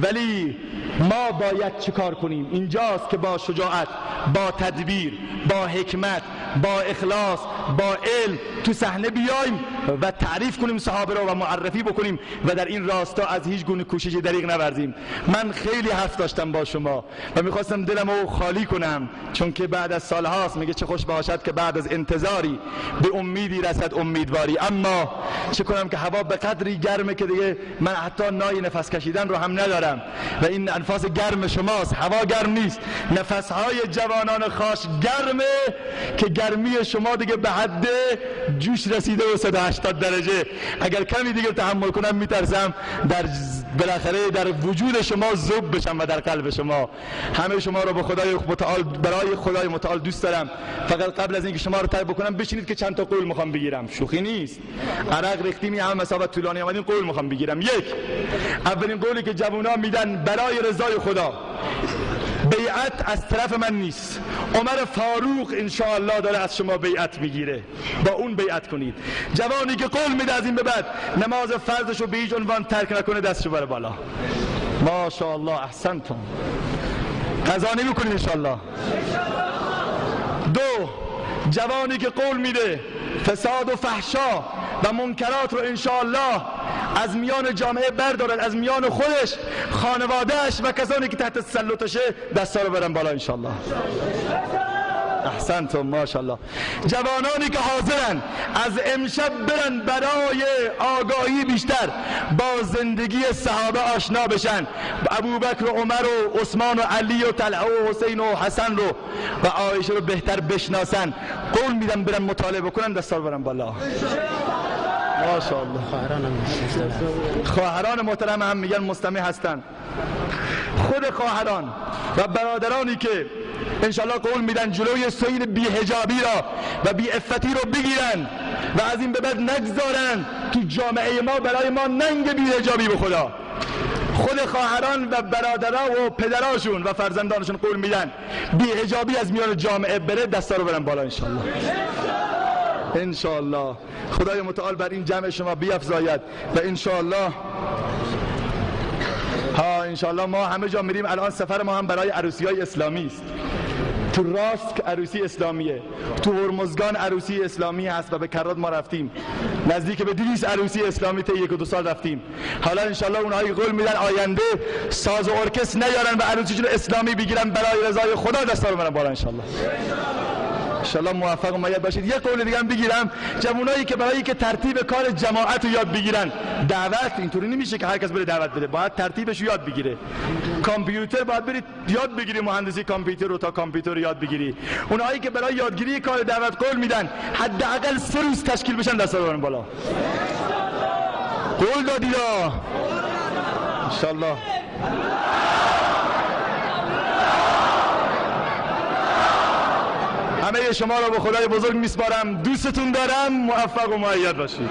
ولی ما باید چه کار کنیم؟ اینجاست که با شجاعت، با تدبیر، با حکمت، با اخلاص، با علم تو صحنه بیایم و تعریف کنیم صحابه رو و معرفی بکنیم و در این راستا از هیچ گونه کوشش دریغ نورزیم. من خیلی حرف داشتم با شما و میخواستم دلمو خالی کنم، چون که بعد از سالهاست میگه چه خوش باشد که بعد از انتظاری به امیدی رسد امیدواری. اما چه کنم که هوا به قدری گرمه که دیگه من حتی نای نفس کشیدن رو هم ندارم و این انفاس گرم شماست، هوا گرم نیست، نفسهای جوانان خاص گرمه که گرمی شما دیگه به حد جوش رسیده و 180 درجه. اگر کمی دیگه تحمل کنم میترسم بالاخره در وجود شما ذوب بشم و در قلب شما. همه شما رو به خدای متعال، برای خدای متعال دوست دارم. فقط قبل از اینکه شما رو ترک بکنم بشینید که چند تا قول میخوام بگیرم، شوخی نیست، عرق ریختیم، همه مسافت طولانی آمدیم، قول میخوام بگیرم. یک، اولین قولی که جوونا میدن برای رضای خدا، بیعت از طرف من نیست، عمر فاروق انشاءالله داره از شما بیعت میگیره، با اون بیعت کنید. جوانی که قول میده از این به بعد نماز فرضشو به هیچ عنوان ترک نکنه دستشو بره بالا. ماشاءالله احسنتم. قضا نمیکنید انشاءالله. دو، جوانی که قول میده فساد و فحشا و منکرات رو انشاءالله از میان جامعه بردارد، از میان خودش، خانوادهش و کسانی که تحت تسلطشه دستا رو برن بالا انشاءالله. احسنتم ماشاءالله. جوانانی که حاضرن از امشب برن برای آگاهی بیشتر با زندگی صحابه آشنا بشن، ابوبکر و عمر و عثمان و علی و طلحه و حسین و حسن رو و عایشه رو بهتر بشناسن، قول میدن برن مطالعه بکنن دستا رو برن بالا. ماشاءالله. خواهران محترم هم میگن مستمع هستن. خود خواهران و برادرانی که انشالله قول میدن جلوی سوی بی‌حجابی را و بی‌عفتی رو بگیرن و از این به بعد نگذارن تو جامعه ما برای ما ننگ بی‌حجابی به خدا. خود خواهران و برادران و پدراشون و فرزندانشون قول میدن بی‌حجابی از میان جامعه بره، دستا رو برن بالا انشالله. انشاءالله خدای متعال بر این جمع شما بیفزاید و انشاءالله انشاءالله ما همه جا میریم. الان سفر ما هم برای عروسی‌های اسلامی است. تو راست عروسی اسلامیه، تو هرمزگان عروسی اسلامی هست و به کرات ما رفتیم، نزدیک به 200 عروسی اسلامی تا 1 و 2 سال رفتیم. حالا انشاءالله اونهایی قول میدن آینده ساز و ارکستر نیارن و عروسیشون اسلامی بگیرن برای رضای خدا، دستا رو برن بالا انشاءالله. انشاءالله موفق و مؤید باشید. یه قول دیگه هم بگیرم، جوانایی که برای که ترتیب کار جماعت رو یاد بگیرن، دعوت اینطوری نمیشه که هر کس بره دعوت بده، باید ترتیبش رو یاد بگیره. کامپیوتر باید برید یاد بگیری، مهندسی کامپیوتر رو تا کامپیوتر رو یاد بگیری. اونایی که برای یادگیری کار دعوت قول میدن حداقل 3 روز تشکیل بشن، دستا رو برن بالا. قول دادید انشاءالله. همه شما را به خدای بزرگ میسپارم، دوستتون دارم، موفق و مؤید باشید.